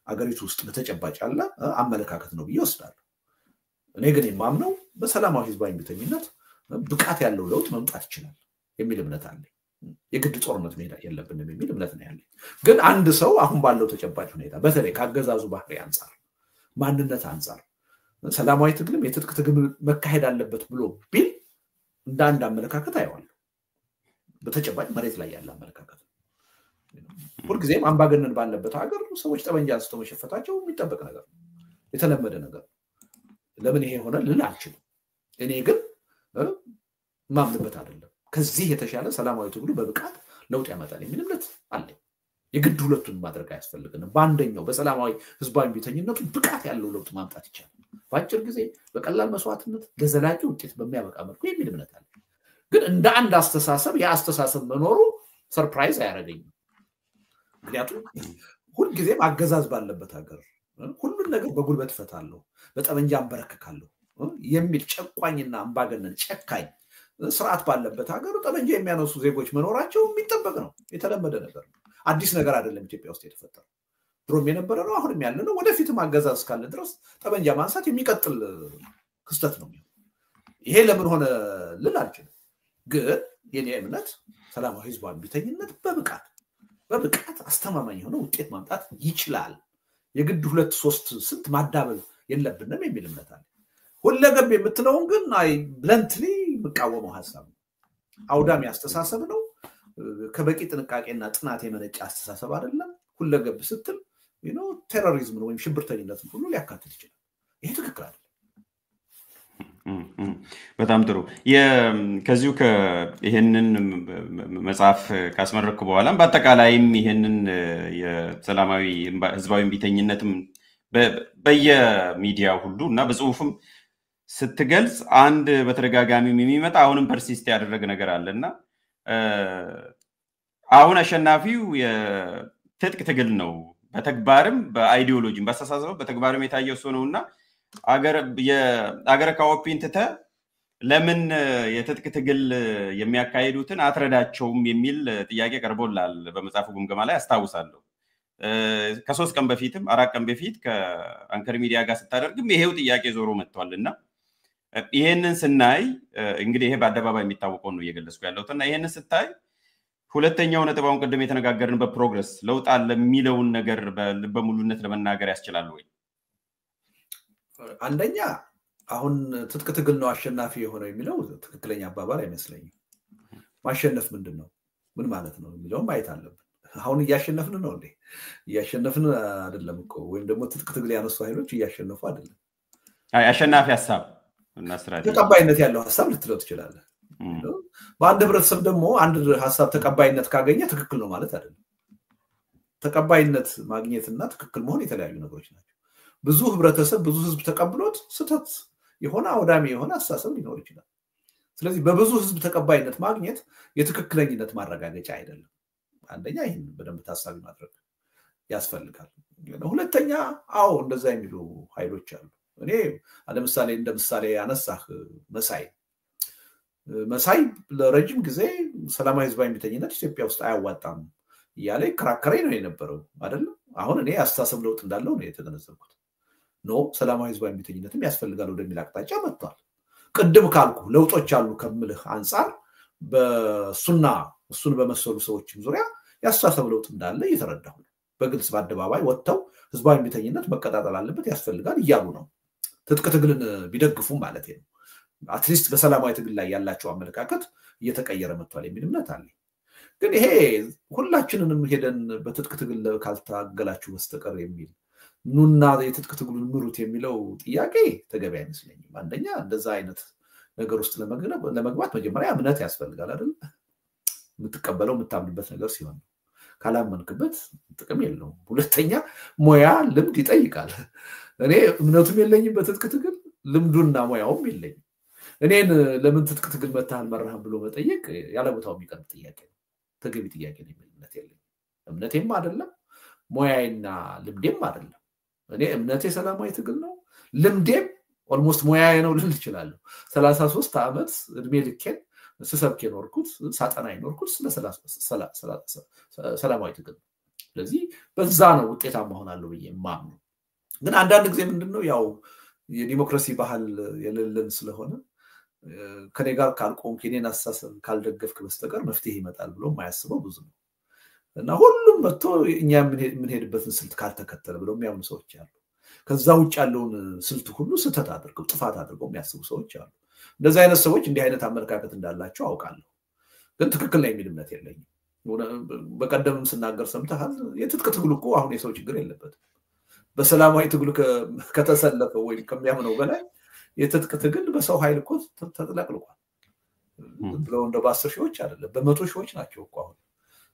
Speaker 2: አገሪቱ ውስጥ በተጨባጭ ያለ አመለካከት ነው ብዬ ወስዳለሁ። እኔ ግን የማምነው በሰላማዊ ህዝባዊ እምቢተኝነት ብቃት ያለው ለውጥ መምጣት ይችላል የሚል እምነት አለ። የግድ ጦርነት መሄድ የለብንም የሚል እምነት ነው ያለኝ። ግን አንድ ሰው አሁን ባለው ተጨባጭ ሁኔታ በተለይ ካገዛዙ ባህሪ አንፃር ማንነት አንፃር ሰላማዊ ትግልም የትጥቅ ትግል መካሄድ አለበት ብሎ ቢል እንደ አንድ አመለካከት አይዋል። በተጨባጭ መሬት ላይ ያለ አመለካከት ሁልጊዜም አምባገነን ባለበት ሀገር ሰዎች ጠመንጃ አንስተው መሸፈታቸው የሚጠበቅ ነገር ነው፣ የተለመደ ነገር። ለምን ይሄ ሆነ ልል አልችልም። እኔ ግን ማምንበት አይደለም። ከዚህ የተሻለ ሰላማዊ ትግሉ በብቃት ለውጥ ያመጣል የሚል እምነት አለኝ። የግድ ሁለቱን ማድረግ አያስፈልግንም። በአንደኛው በሰላማዊ ህዝባዊ እምቢተኝነቱ ብቃት ያለው ለውጥ ማምጣት ይቻላል በአጭር ጊዜ በቀላል መስዋዕትነት ለዘላቂ ውጤት በሚያበቃ መልኩ የሚል እምነት አለኝ። ግን እንደ አንድ አስተሳሰብ የአስተሳሰብ መኖሩ ሰርፕራይዝ አያደርገኝም። ምክንያቱም ሁልጊዜም አገዛዝ ባለበት ሀገር ሁሉን ነገር በጉልበት እፈታለሁ በጠመንጃ አንበረክካለሁ የሚል ጨቋኝና አምባገነን ጨካኝ ስርዓት ባለበት ሀገር ጠመንጃ የሚያነሱ ዜጎች መኖራቸው የሚጠበቅ ነው፣ የተለመደ ነገር ነው። አዲስ ነገር አይደለም ኢትዮጵያ ውስጥ የተፈጠረው። ድሮም የነበረ ነው፣ አሁንም ያለ ነው። ወደፊትም አገዛዝ ካለ ድረስ ጠመንጃ ማንሳት የሚቀጥል ክስተት ነው። ይሄ ለምን ሆነ ልል አልችልም። ግን የኔ እምነት ሰላማዊ ህዝባዊ እምቢተኝነት በብቃት አስተማማኝ የሆነ ውጤት ማምጣት ይችላል። የግድ 2 3 ስንት ማዳበል የለብንም የሚል እምነት አለ። ሁለገብ የምትለውን ግን ብለንትሊ መቃወመው ሐሳብ ነው። አውዳሚ አስተሳሰብ ነው። ከበቂ ጥንቃቄና ጥናት የመነጨ አስተሳሰብ አይደለም። ሁለገብ ስትል ቴሮሪዝም ነው ወይም ሽብርተኝነት ሁሉ ሊያካትት ይችላል። ይሄ ትክክል አይደለም።
Speaker 1: በጣም ጥሩ። ከዚሁ ይሄንን መጽሐፍ ካስመረኩ በኋላም በአጠቃላይም ይሄንን የሰላማዊ ህዝባዊ እምቢተኝነትም በየሚዲያው ሁሉ እና በጽሁፍም ስትገልጽ አንድ በተደጋጋሚ የሚመጣ አሁንም ፐርሲስት ያደረገ ነገር አለና አሁን አሸናፊው የትጥቅ ትግል ነው። በተግባርም በአይዲዮሎጂም በአስተሳሰብም በተግባርም የታየው እሱ ነውና አገረ ካኦፒን ትተህ ለምን የትጥቅ ትግል የሚያካሂዱትን አትረዳቸውም የሚል ጥያቄ ቀርቦላል በመጽሐፉ ግምገማ ላይ አስታውሳለሁ። ከ3 ቀን በፊትም 4 ቀን በፊት ከአንከር ሚዲያ ጋር ስታደርግም ይሄው ጥያቄ ዞሮ መጥቷልና ይሄንን ስናይ እንግዲህ ይሄ በአደባባይ የሚታወቀው ነው እየገለጽኩ ያለሁትና ይሄንን ስታይ ሁለተኛው ነጥብ አሁን ቀደም የተነጋገርን በፕሮግረስ ለውጥ አለ የሚለውን ነገር በሙሉነት ለመናገር ያስችላል ወይ?
Speaker 2: አንደኛ አሁን ትጥቅ ትግል ነው አሸናፊ የሆነው የሚለው ትክክለኛ አባባል አይመስለኝም። ማሸነፍ ምንድነው? ምን ማለት ነው የሚለውን ማየት አለብን። አሁን እያሸነፍን ነው እንዴ? እያሸነፍን አይደለም እኮ ወይም ደግሞ ትጥቅ ትግል ያነሱ ኃይሎች እያሸነፉ አይደለም።
Speaker 1: አሸናፊ ሐሳብ እና ስትራቴጂ
Speaker 2: ተቀባይነት ያለው ሐሳብ ልትለው ትችላለህ። በአንድ ህብረተሰብ ደግሞ አንድ ሐሳብ ተቀባይነት ካገኘ ትክክል ነው ማለት አይደለም። ተቀባይነት ማግኘትና ትክክል መሆን የተለያዩ ነገሮች ናቸው። ብዙ ህብረተሰብ ብዙ ህዝብ ተቀብሎት ስተት የሆነ አውዳሚ የሆነ አስተሳሰብ ሊኖር ይችላል። ስለዚህ በብዙ ህዝብ ተቀባይነት ማግኘት የትክክለኝነት ማረጋገጫ አይደለም። አንደኛ ይሄን በደንብ ታሳቢ ማድረግ ያስፈልጋል። ሁለተኛ እንደዛ የሚሉ ኃይሎች አሉ። እኔ ለምሳሌ እንደምሳሌ ያነሳህ መሳይ ለረጅም ጊዜ ሰላማዊ ህዝባዊ እምቢተኝነት ኢትዮጵያ ውስጥ አያዋጣም እያለ ክራከሬ ነው የነበረው አይደል? አሁን እኔ አስተሳሰብ ለውጥ እንዳለው ነው የተገነዘብኩት። ኖ ሰላማዊ ህዝባዊ እምቢተኝነትም ያስፈልጋል ወደሚል አቅጣጫ መጥቷል። ቅድም ካልኩ ለውጦች አሉ ከምልህ አንፃር እሱን በመሰሉ ሰዎችም ዙሪያ ያስተሳሰብ ለውጥ እንዳለ እየተረዳሁ ነው። በግልጽ በአደባባይ ወጥተው ህዝባዊ እምቢተኝነት መቀጣጠል አለበት ያስፈልጋል እያሉ ነው። ትጥቅ ትግልን ቢደግፉም ማለት ነው። አትሊስት በሰላማዊ ትግል ላይ ያላቸው አመለካከት እየተቀየረ መጥቷል የሚል እምነት አለ። ግን ይሄ ሁላችንንም ሄደን በትጥቅ ትግል ካልታገላችሁ በስተቀር የሚል ኑና የትጥቅ ትግሉን ምሩት የሚለው ጥያቄ ተገቢ አይመስለኝም። አንደኛ እንደዛ አይነት ነገር ውስጥ ለመግባት መጀመሪያ እምነት ያስፈልጋል አይደል? የምትቀበለው የምታምንበት ነገር ሲሆን ካላመንክበት ጥቅም የለውም። ሁለተኛ ሙያ ልምድ ይጠይቃል። እኔ እምነቱም የለኝም በትጥቅ ትግል ልምዱና ሙያውም የለኝም። እኔን ለምን ትጥቅ ትግል መታል መራህም ብሎ መጠየቅ ያለ ቦታው የሚቀርብ ጥያቄ ነው። ተገቢ ጥያቄ ነው የሚል እምነት የለኝም። እምነቴም አይደለም ሙያዬና ልምዴም አይደለም። እኔ እምነቴ ሰላማዊ ትግል ነው። ልምዴም ኦልሞስት ሙያዬ ነው ልል እችላለሁ። 33 ዓመት እድሜ ልኬን ስሰብክ የኖርኩት ሳጠና የኖርኩት ሰላማዊ ትግል። ስለዚህ በዛ ነው ውጤታማ ሆናለሁ ብዬ የማምነው። ግን አንዳንድ ጊዜ ምንድነው ያው የዲሞክራሲ ባህል የሌለን ስለሆነ ከኔ ጋር ካልቆምክ የኔን አስተሳሰብ ካልደገፍክ በስተቀር መፍትሄ ይመጣል ብሎ የማያስበው ብዙ ነው እና ሁሉም መጥቶ እኛ የምንሄድበትን ስልት ካልተከተለ ብለው የሚያምኑ ሰዎች አሉ። ከዛ ውጭ ያለውን ስልት ሁሉ ስህተት አድርገው ጥፋት አድርገው የሚያስቡ ሰዎች አሉ። እንደዚህ አይነት ሰዎች እንዲህ አይነት አመለካከት እንዳላቸው አውቃለሁ። ግን ትክክል ነው የሚል እምነት የለኝም። በቀደምም ስናገር ሰምተሃል። የትጥቅ ትግሉ እኮ አሁን የሰው ችግር የለበትም። በሰላማዊ ትግሉ ከተሰለፈ ወይ ከሚያምነው በላይ የትጥቅ ትግል በሰው ኃይል እኮ ተጥለቅልቋል። ብለው እንደ በ10 ሺዎች አይደለም በመቶ ሺዎች ናቸው እኮ አሁን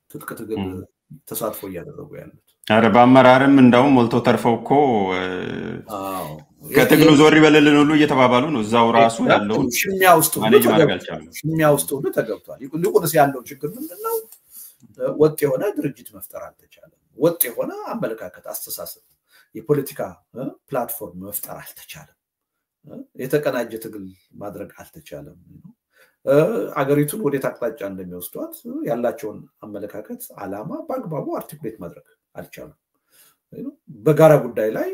Speaker 2: ትጥቅ ትግል ተሳትፎ እያደረጉ ያሉት።
Speaker 1: አረ በአመራርም እንደውም ሞልቶ ተርፈው እኮ ከትግሉ ዞር ይበልልን ሁሉ እየተባባሉ ነው። እዛው ራሱ ያለው
Speaker 2: ሽሚያ ውስጥ ሁሉ ተገብቷል። ይልቁንስ ያለው ችግር ምንድነው? ወጥ የሆነ ድርጅት መፍጠር አልተቻለም። ወጥ የሆነ አመለካከት፣ አስተሳሰብ፣ የፖለቲካ ፕላትፎርም መፍጠር አልተቻለም። የተቀናጀ ትግል ማድረግ አልተቻለም። አገሪቱን ወደ አቅጣጫ እንደሚወስዷት ያላቸውን አመለካከት አላማ በአግባቡ አርቲኩሌት ማድረግ አልቻሉም። በጋራ ጉዳይ ላይ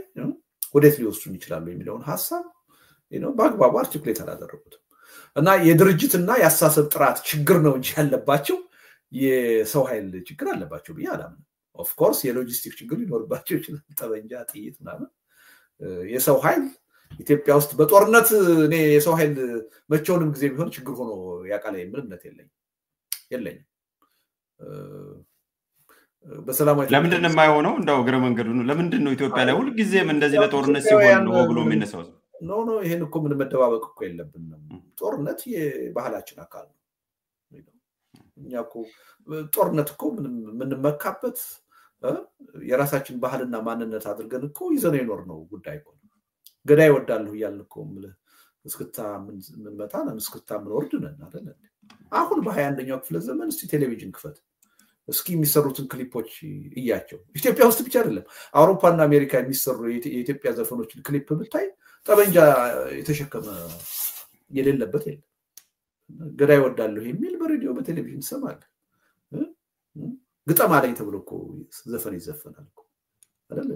Speaker 2: ወዴት ሊወስዱን ይችላሉ የሚለውን ሐሳብ በአግባቡ አርቲኩሌት አላደረጉትም እና የድርጅትና የአስተሳሰብ ጥራት ችግር ነው እንጂ ያለባቸው የሰው ኃይል ችግር አለባቸው ብዬ አላምንም። ኦፍ ኮርስ የሎጂስቲክ ችግር ሊኖርባቸው ይችላል። ጠበንጃ፣ ጥይት ምናምን። የሰው ኃይል ኢትዮጵያ ውስጥ በጦርነት እኔ የሰው ኃይል መቼውንም ጊዜ ቢሆን ችግር ሆኖ ያቃለ ምን እምነት የለኝም። በሰላማዊ
Speaker 1: ለምንድን ነው የማይሆነው? እንደው እግረ መንገዱ ነው። ለምንድን ነው ኢትዮጵያ ላይ ሁሉ ጊዜም እንደዚህ ለጦርነት ሲሆን ነው ብሎ የሚነሳው?
Speaker 2: ኖ ይሄን እኮ ምን መደባበቅ እኮ የለብንም። ጦርነት የባህላችን አካል ነው። እኛ እኮ ጦርነት እኮ ምንመካበት የራሳችን ባህልና ማንነት አድርገን እኮ ይዘነው የኖርነው ጉዳይ እኮ። ገዳይ ወዳለሁ እያልን እኮ እስክታ ምን መታና እስክታ ምን ወርድ ነን አይደል? አሁን በ21ኛው ክፍለ ዘመን እስቲ ቴሌቪዥን ክፈት እስኪ የሚሰሩትን ክሊፖች እያቸው። ኢትዮጵያ ውስጥ ብቻ አይደለም አውሮፓና አሜሪካ የሚሰሩ የኢትዮጵያ ዘፈኖችን ክሊፕ ብታይ ጠበንጃ የተሸከመ የሌለበት የለም። ገዳይ ወዳለሁ የሚል በሬዲዮ በቴሌቪዥን ሰማል። ግጠም አለኝ ተብሎ እኮ ዘፈን ይዘፈናል እኮ አይደል?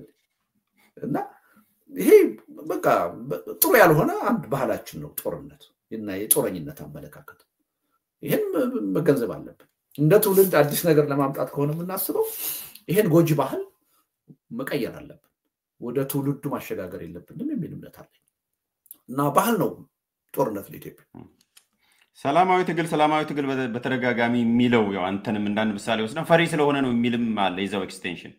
Speaker 2: እና ይሄ በቃ ጥሩ ያልሆነ አንድ ባህላችን ነው ጦርነት እና የጦረኝነት አመለካከት። ይሄን መገንዘብ አለብን። እንደ ትውልድ አዲስ ነገር ለማምጣት ከሆነ የምናስበው ይሄን ጎጂ ባህል መቀየር አለብን። ወደ ትውልዱ ማሸጋገር የለብንም የሚል እምነት አለኝ እና ባህል ነው ጦርነት ለኢትዮጵያ።
Speaker 1: ሰላማዊ ትግል በተደጋጋሚ የሚለው ያው አንተንም እንዳንድ ምሳሌ ወስደን ፈሪ ስለሆነ ነው የሚልም አለ። ይዘው ኤክስቴንሽን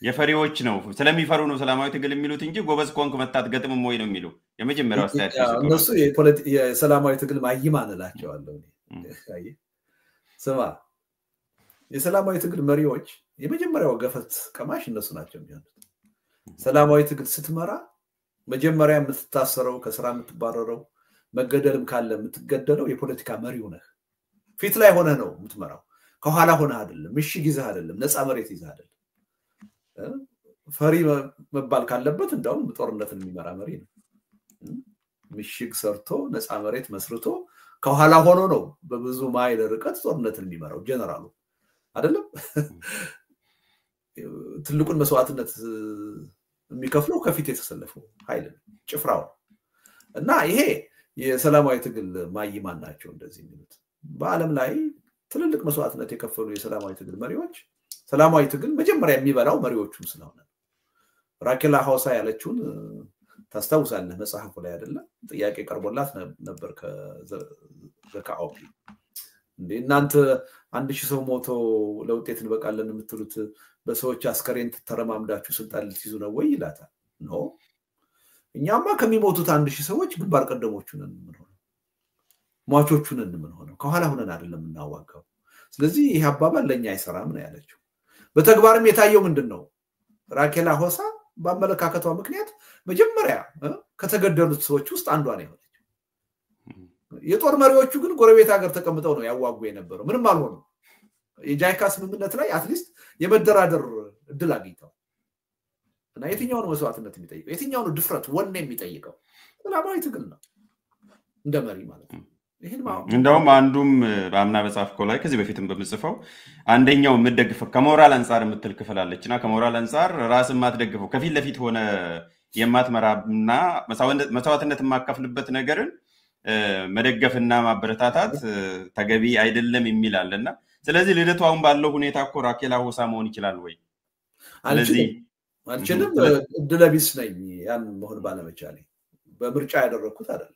Speaker 1: የፈሪዎች ነው ስለሚፈሩ ነው ሰላማዊ ትግል የሚሉት እንጂ ጎበዝ ኮንክ መታት ገጥም ወይ ነው የሚለው የመጀመሪያው አስተያየት ነው።
Speaker 2: እነሱ የሰላማዊ ትግል ማይማን እላቸዋለሁ። ስማ የሰላማዊ ትግል መሪዎች የመጀመሪያው ገፈት ቀማሽ እነሱ ናቸው የሚሆኑት። ሰላማዊ ትግል ስትመራ መጀመሪያ የምትታሰረው ከስራ የምትባረረው መገደልም ካለ የምትገደለው የፖለቲካ መሪው ነህ። ፊት ላይ ሆነ ነው የምትመራው። ከኋላ ሆነ አይደለም። ምሽግ ይዘህ አይደለም። ነፃ መሬት ይዘህ አይደለም። ፈሪ መባል ካለበት እንደውም ጦርነትን የሚመራ መሪ ነው። ምሽግ ሰርቶ ነፃ መሬት መስርቶ ከኋላ ሆኖ ነው በብዙ ማይል ርቀት ጦርነትን የሚመራው ጀነራሉ አይደለም ትልቁን መስዋዕትነት የሚከፍለው ከፊት የተሰለፈው ኃይል ጭፍራው እና ይሄ የሰላማዊ ትግል ማይማን ናቸው እንደዚህ የሚሉት በአለም ላይ ትልልቅ መስዋዕትነት የከፈሉ የሰላማዊ ትግል መሪዎች ሰላማዊ ትግል መጀመሪያ የሚበላው መሪዎቹም ስለሆነ ራኬላ ሐውሳ ያለችውን ታስታውሳለህ መጽሐፉ ላይ አይደለም ጥያቄ ቀርቦላት ነበር ከዘካኦፒ እንዴ እናንተ 1000 ሰው ሞቶ ለውጤት እንበቃለን የምትሉት በሰዎች አስከሬን ተረማምዳችሁ ስልጣን ልትይዙ ነው ወይ ይላታል ኖ እኛማ ከሚሞቱት 1000 ሰዎች ግንባር ቀደሞቹን እንሆነው ሟቾቹን እንሆነው ከኋላ ሆነን አይደለም እናዋጋው ስለዚህ ይሄ አባባል ለኛ አይሰራም ነው ያለችው በተግባርም የታየው ምንድነው ራኬላ ሐውሳ በአመለካከቷ ምክንያት መጀመሪያ ከተገደሉት ሰዎች ውስጥ አንዷ ነው የሆነችው የጦር መሪዎቹ ግን ጎረቤት ሀገር ተቀምጠው ነው ያዋጉ የነበረው ምንም አልሆነም የጃይካ ስምምነት ላይ አትሊስት የመደራደር እድል አግኝተው እና የትኛው ነው መስዋዕትነት የሚጠይቀው የትኛው ነው ድፍረት ወኔ የሚጠይቀው ሰላማዊ ትግል ነው እንደመሪ ማለት ነው
Speaker 1: እንደውም አንዱም በአምና በጻፍከው ላይ ከዚህ በፊትም በመጽፈው አንደኛው የምትደግፈው ከሞራል አንፃር የምትልክፈላለችና ከሞራል አንፃር ራስን ማትደግፈው ከፊት ለፊት ሆነ የማትመራና መስዋዕትነት የማከፍልበት ነገርን መደገፍና ማበረታታት ተገቢ አይደለም የሚላልና ስለዚህ ልደቱ አሁን ባለው ሁኔታ እኮ ራኬላ ሐውሳ መሆን ይችላል ወይ ስለዚህ
Speaker 2: አንቺንም ድለቢስ ነኝ ያን መሆን ባለመቻሌ በምርጫ ያደረኩት አይደለም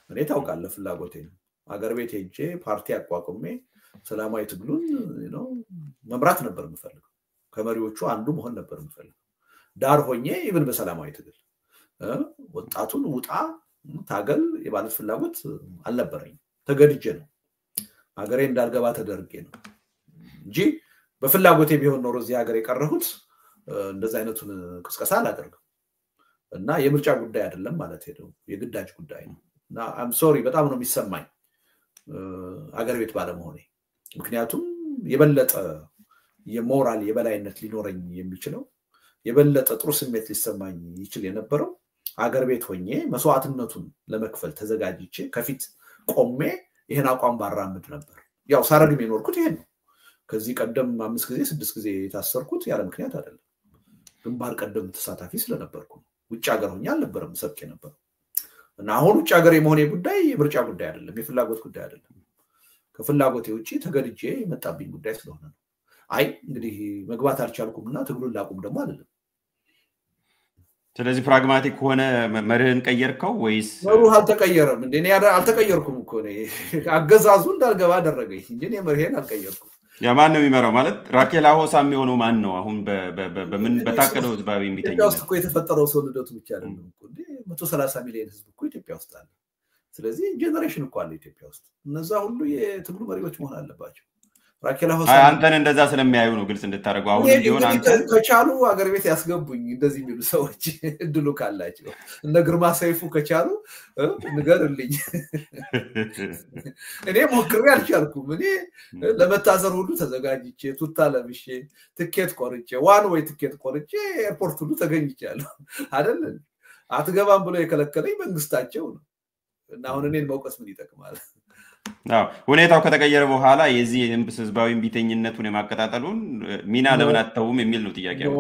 Speaker 2: እኔ ታውቃለህ ፍላጎቴ ነው አገር ቤት ሄጄ ፓርቲ አቋቁሜ ሰላማዊ ትግሉን ነው መምራት ነበር የምፈልገው ከመሪዎቹ አንዱ መሆን ነበር የምፈልገው ዳር ሆኜ ይብን በሰላማዊ ትግል ወጣቱን ውጣ ታገል የባለት ፍላጎት አልነበረኝ ተገድጄ ነው አገሬ እንዳልገባ ተደርጌ ነው እንጂ በፍላጎቴ ቢሆን ኖሮ እዚህ ሀገር የቀረሁት እንደዛ አይነቱን ቅስቀሳ አላደርግም እና የምርጫ ጉዳይ አይደለም ማለት ሄደው የግዳጅ ጉዳይ ነው እና I'm sorry በጣም ነው የሚሰማኝ አገር ቤት ባለመሆኔ ምክንያቱም የበለጠ የሞራል የበላይነት ሊኖረኝ የሚችለው የበለጠ ጥሩ ስሜት ሊሰማኝ ይችል የነበረው አገር ቤት ሆኜ መስዋዕትነቱን ለመክፈል ተዘጋጅቼ ከፊት ቆሜ ይሄን አቋም ባራምድ ነበር ያው ሳረግም የኖርኩት ይሄን ነው ከዚህ ቀደም 5 ጊዜ 6 ጊዜ ታሰርኩት ያለ ምክንያት አይደለም ግንባር ቀደም ተሳታፊ ስለነበርኩ ውጭ ሀገር ሆኜ አልነበረም ሰብኬ ነበር እና አሁን ውጭ ሀገር የመሆኔ ጉዳይ የምርጫ ጉዳይ አይደለም የፍላጎት ጉዳይ አይደለም ከፍላጎቴ ውጪ ተገድጄ የመጣብኝ ጉዳይ ስለሆነ ነው አይ እንግዲህ መግባት አልቻልኩምና ትግሉን ላቁም ደግሞ አይደለም
Speaker 1: ስለዚህ ፕራግማቲክ ሆነ መርህን ቀየርከው ወይስ
Speaker 2: መርሁ አልተቀየረም እንዴ እኔ አልተቀየርኩም እኮ እኔ አገዛዙ እንዳልገባ አደረገኝ እንጂ እኔ መርሄን አልቀየርኩም
Speaker 1: ያማን ነው የሚመራው ማለት ራኬላ ሐውሳ የሚሆነው ማን ነው አሁን በምን በታቀደው ህዝባዊ የሚተኛ
Speaker 2: ኢትዮጵያ ውስጥ እኮ የተፈጠረው ሰው ልደቱ ብቻ አይደለም እኮ እንዴ 130 ሚሊዮን ህዝብ እኮ ኢትዮጵያ ውስጥ አለ ስለዚህ ጄነሬሽን እኮ አለ ኢትዮጵያ ውስጥ እነዛ ሁሉ የትግሉ መሪዎች መሆን አለባቸው ራኬላ ሐውሳ
Speaker 1: አንተን እንደዛ ስለሚያዩ ነው ግልጽ እንድታደርገው አሁን ሊሆን አንተ
Speaker 2: ከቻሉ አገር ቤት ያስገቡኝ እንደዚህ የሚሉ ሰዎች እድሉ ካላቸው እነ ግርማ ሰይፉ ከቻሉ ንገርልኝ እኔ ሞክሬ አልቻልኩም እኔ ለመታሰር ሁሉ ተዘጋጅቼ ቱታ ለብሼ ትኬት ቆርጬ ዋን ወይ ትኬት ቆርጬ ኤርፖርት ሁሉ ተገኝቻለሁ አይደል አትገባም ብሎ የከለከለኝ መንግስታቸው ነው እና አሁን እኔን መውቀስ ምን ይጠቅማል
Speaker 1: ሁኔታው ከተቀየረ በኋላ የዚህ ህዝባዊ ቢተኝነቱን የማቀጣጠሉን ሚና ለምን አተውም የሚል ነው ጥያቄው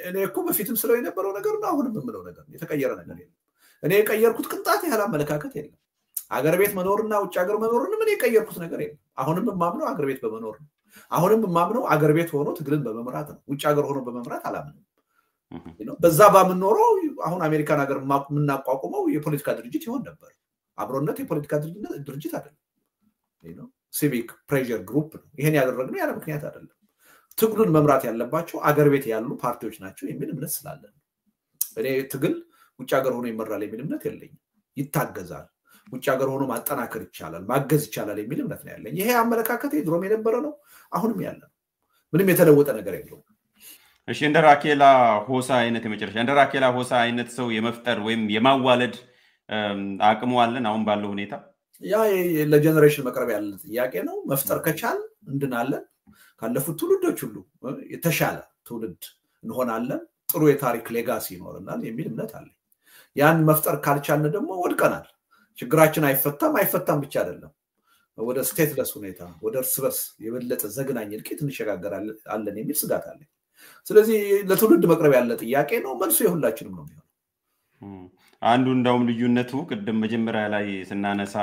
Speaker 2: እኔ እኮ በፊትም ስለው የነበረው ነገር ነው አሁንም የምለው ነገር የተቀየረ ነገር የለም እኔ የቀየርኩት ቅንጣት ያህል አመለካከት የለም አገር ቤት መኖርና ውጭ ሀገር መኖርን ምን የቀየርኩት ነገር የለም አሁንም ማምነው አገር ቤት በመኖር ነው አሁንም ማምነው አገር ቤት ሆኖ ትግልን በመምራት ነው ውጭ ሀገር ሆኖ በመምራት አላምንም በዛ ባምንኖረው አሁን አሜሪካን ሀገር ምናቋቁመው የፖለቲካ ድርጅት ይሆን ነበር አብሮነት የፖለቲካ ድርጅት አይደለም ሲቪክ ፕሬዠር ግሩፕ ነው ይሄን ያደረግነው ያለ ምክንያት አይደለም ትግሉን መምራት ያለባቸው አገር ቤት ያሉ ፓርቲዎች ናቸው የሚል እምነት ስላለ እኔ ትግል ውጭ ሀገር ሆኖ ይመራል የሚል እምነት የለኝም ይታገዛል ውጭ ሀገር ሆኖ ማጠናከር ይቻላል ማገዝ ይቻላል የሚል እምነት ነው ያለኝ ይሄ አመለካከት ድሮም የነበረ ነው አሁንም ያለ ነው ምንም የተለወጠ ነገር የለውም
Speaker 1: እሺ እንደ ራኬላ ሐውሳ አይነት የመጨረሻ እንደ ራኬላ ሐውሳ አይነት ሰው የመፍጠር ወይም የማዋለድ አቅሙ አለን አሁን ባለው ሁኔታ
Speaker 2: ያ ለጀነሬሽን መቅረብ ያለ ጥያቄ ነው መፍጠር ከቻል እንድናለን ካለፉት ትውልዶች ሁሉ የተሻለ ትውልድ እንሆናለን ጥሩ የታሪክ ሌጋሲ ይኖርናል የሚል እምነት አለ ያን መፍጠር ካልቻልን ደግሞ ወድቀናል ችግራችን አይፈታም ብቻ አይደለም ወደ ስቴትለስ ሁኔታ ወደ እርስ በርስ የበለጠ ዘግናኝ እልቂት እንሸጋገራለን የሚል ስጋት አለ ስለዚህ ለትውልድ መቅረብ ያለ ጥያቄ ነው መልሱ የሁላችንም ነው የሚሆነው
Speaker 1: አንዱ እንደውም ልዩነቱ ቅድም መጀመሪያ ላይ ስናነሳ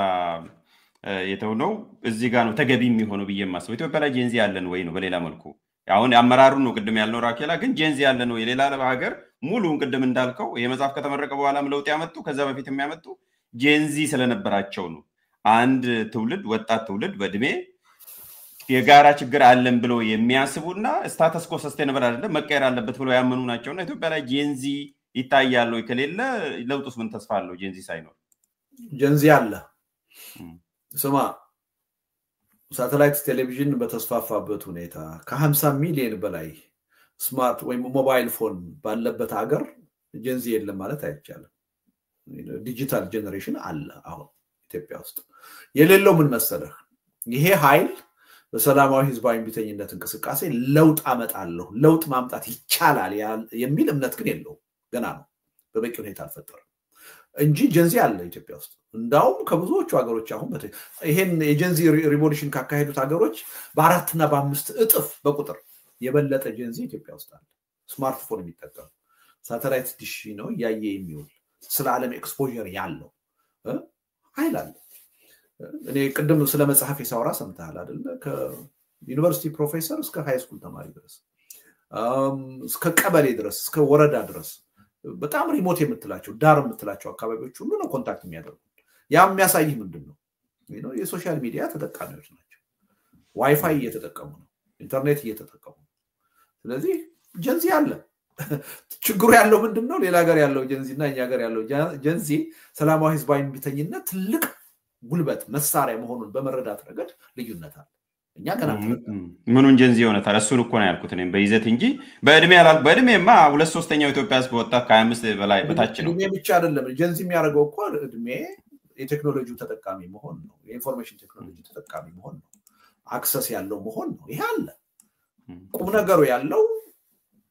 Speaker 1: የተውነው እዚህ ጋር ነው ተገቢ የሚሆነው በየማስበው ኢትዮጵያ ላይ ጄንዚ ያለን ወይ ነው በሌላ መልኩ አሁን አመራሩ ነው ቅድም ያልነው ራኬላ ግን ጄንዚ ያለን ነው የሌላ ሀገር ሙሉውን ቅድም እንዳልከው የመጻፍ ከተመረቀ በኋላም ለውጥ ያመጡ ከዛ በፊት የሚያመጡ ጄንዚ ስለነበራቸው ነው አንድ ትውልድ ወጣት ትውልድ በእድሜ የጋራ ችግር አለን ብለው የሚያስቡና ስታተስ ኮ ሰስቴነብል አይደለም መቀየር አለበት ብለው ያመኑ ናቸውና ኢትዮጵያ ላይ ጄንዚ ይታያል ወይ ከሌለ ለውጡስ ምን ተስፋ አለው ጄንዚ ሳይኖር
Speaker 2: ጄንዚ አለ ስማ ሳተላይት ቴሌቪዥን በተስፋፋበት ሁኔታ ከ50 ሚሊዮን በላይ ስማርት ወይ ሞባይል ፎን ባለበት ሀገር ጄንዚ የለም ማለት አይቻልም ዲጂታል ጄነሬሽን አለ አሁን ኢትዮጵያ ውስጥ የሌለው ምን መሰለህ ይሄ ኃይል በሰላማዊ ህዝባዊ ቢተኝነት እንቅስቃሴ ለውጥ አመጣለሁ ለውጥ ማምጣት ይቻላል የሚል እምነት ግን የለው ገና ነው በበቂ ሁኔታ አልፈጠረም እንጂ ጄንዚ አለ ኢትዮጵያ ውስጥ እንዳውም ከብዙዎቹ ሀገሮች አሁን ይሄን የጄንዚ ሪቮሉሽን ካካሄዱት ሀገሮች በ4 እና በ5 እጥፍ በቁጥር የበለጠ ጄንዚ ኢትዮጵያ ውስጥ አለ ስማርትፎን የሚጠቀም ሳተላይት ዲሽ ነው ያየ የሚውል ስለ ዓለም ኤክስፖዠር ያለው ኃይል እኔ ቅድም ስለ መጽሐፍ የሳውራ ሰምተሃል አይደል ከዩኒቨርሲቲ ፕሮፌሰር እስከ ሃይ ስኩል ተማሪ ድረስ እስከ ቀበሌ ድረስ እስከ ወረዳ ድረስ በጣም ሪሞት የምትላቸው ዳር የምትላቸው አካባቢዎች ሁሉ ነው ኮንታክት የሚያደርጉ ያ የሚያሳይ ምንድነው የሶሻል ሚዲያ ተጠቃሚዎች ናቸው ዋይፋይ እየተጠቀሙ ነው ኢንተርኔት እየተጠቀሙ ነው ስለዚህ ጄንዚ አለ ችግሩ ያለው ምንድነው ሌላ ሀገር ያለው ጄንዚና እኛ ሀገር ያለው ጄንዚ ሰላማዊ ህዝባዊ ቢተኝነት ትልቅ ጉልበት መሳሪያ መሆኑን በመረዳት ረገድ ልዩነት አለ እኛ ገና
Speaker 1: ምኑን ጄንዚ ሆነታል እሱን እኮ ነው ያልኩት እኔም በይዘት እንጂ በእድሜማ 2/3ኛው ኢትዮጵያ ህዝብ ወጣት ከ25 በላይ በታች ነው
Speaker 2: እድሜ ብቻ አይደለም ጄንዚ የሚያደርገው እኮ እድሜ የቴክኖሎጂው ተጠቃሚ መሆን ነው የኢንፎርሜሽን ቴክኖሎጂ ተጠቃሚ መሆን ነው አክሰስ ያለው መሆን ነው ይሄ አለ ቁም ነገሩ ያለው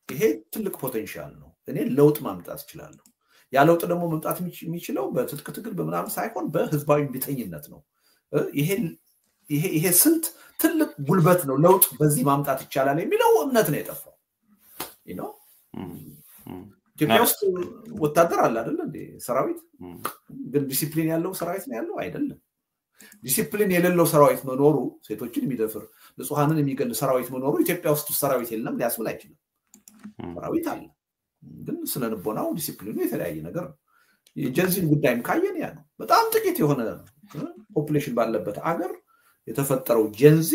Speaker 2: ይሄ ትልቅ ፖቴንሻል ነው እኔ ለውጥ ማምጣት ይችላል ያ ለውጥ ደግሞ መምጣት የሚችለው በትጥቅ ትግል በመናም ሳይሆን በህዝባዊ ቢተኝነት ነው ይሄ ስልት ትልቅ ጉልበት ነው ለውጥ በዚህ ማምጣት ይቻላል የሚለው እምነት ነው የጠፋው ኢትዮጵያ ውስጥ ወታደር አለ አይደል እንዴ ሰራዊት ግን ዲሲፕሊን ያለው ሰራዊት ነው ያለው አይደለም ዲሲፕሊን የሌለው ሰራዊት መኖሩ ሴቶችን የሚደፍር ንጹሃንን የሚገል ሰራዊት መኖሩ ኢትዮጵያ ውስጥ ሰራዊት የለም ሊያስብል አይችልም ሰራዊት አለ ግን ስለነበናው ዲሲፕሊኑ የተለያየ ነገር ነው የጄንዚን ጉዳይም ካየን ያ ነው በጣም ጥቂት የሆነ ፖፑሌሽን ባለበት አገር የተፈጠረው ጄንዚ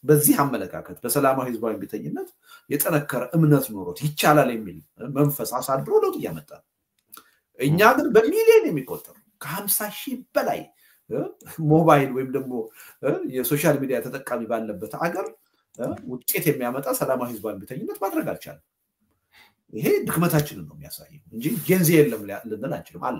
Speaker 2: በዚህ አመለካከት በሰላማዊ ህዝባዊ ቢተኝነት የጠነከረ እምነት ኖሮት ይቻላል የሚል መንፈስ አሳድሮ ለውጥ ያመጣ እኛ ግን በሚሊዮን የሚቆጠሩ ከ50,000 በላይ ሞባይል ወይም ደግሞ የሶሻል ሚዲያ ተጠቃሚ ባለበት አገር ውጤት የሚያመጣ ሰላማዊ ህዝባዊ ቢተኝነት ማድረግ አልቻለም ይሄ ድክመታችንን ነው የሚያሳየው እንጂ ጄንዚ የለም ልንል አንችልም አለ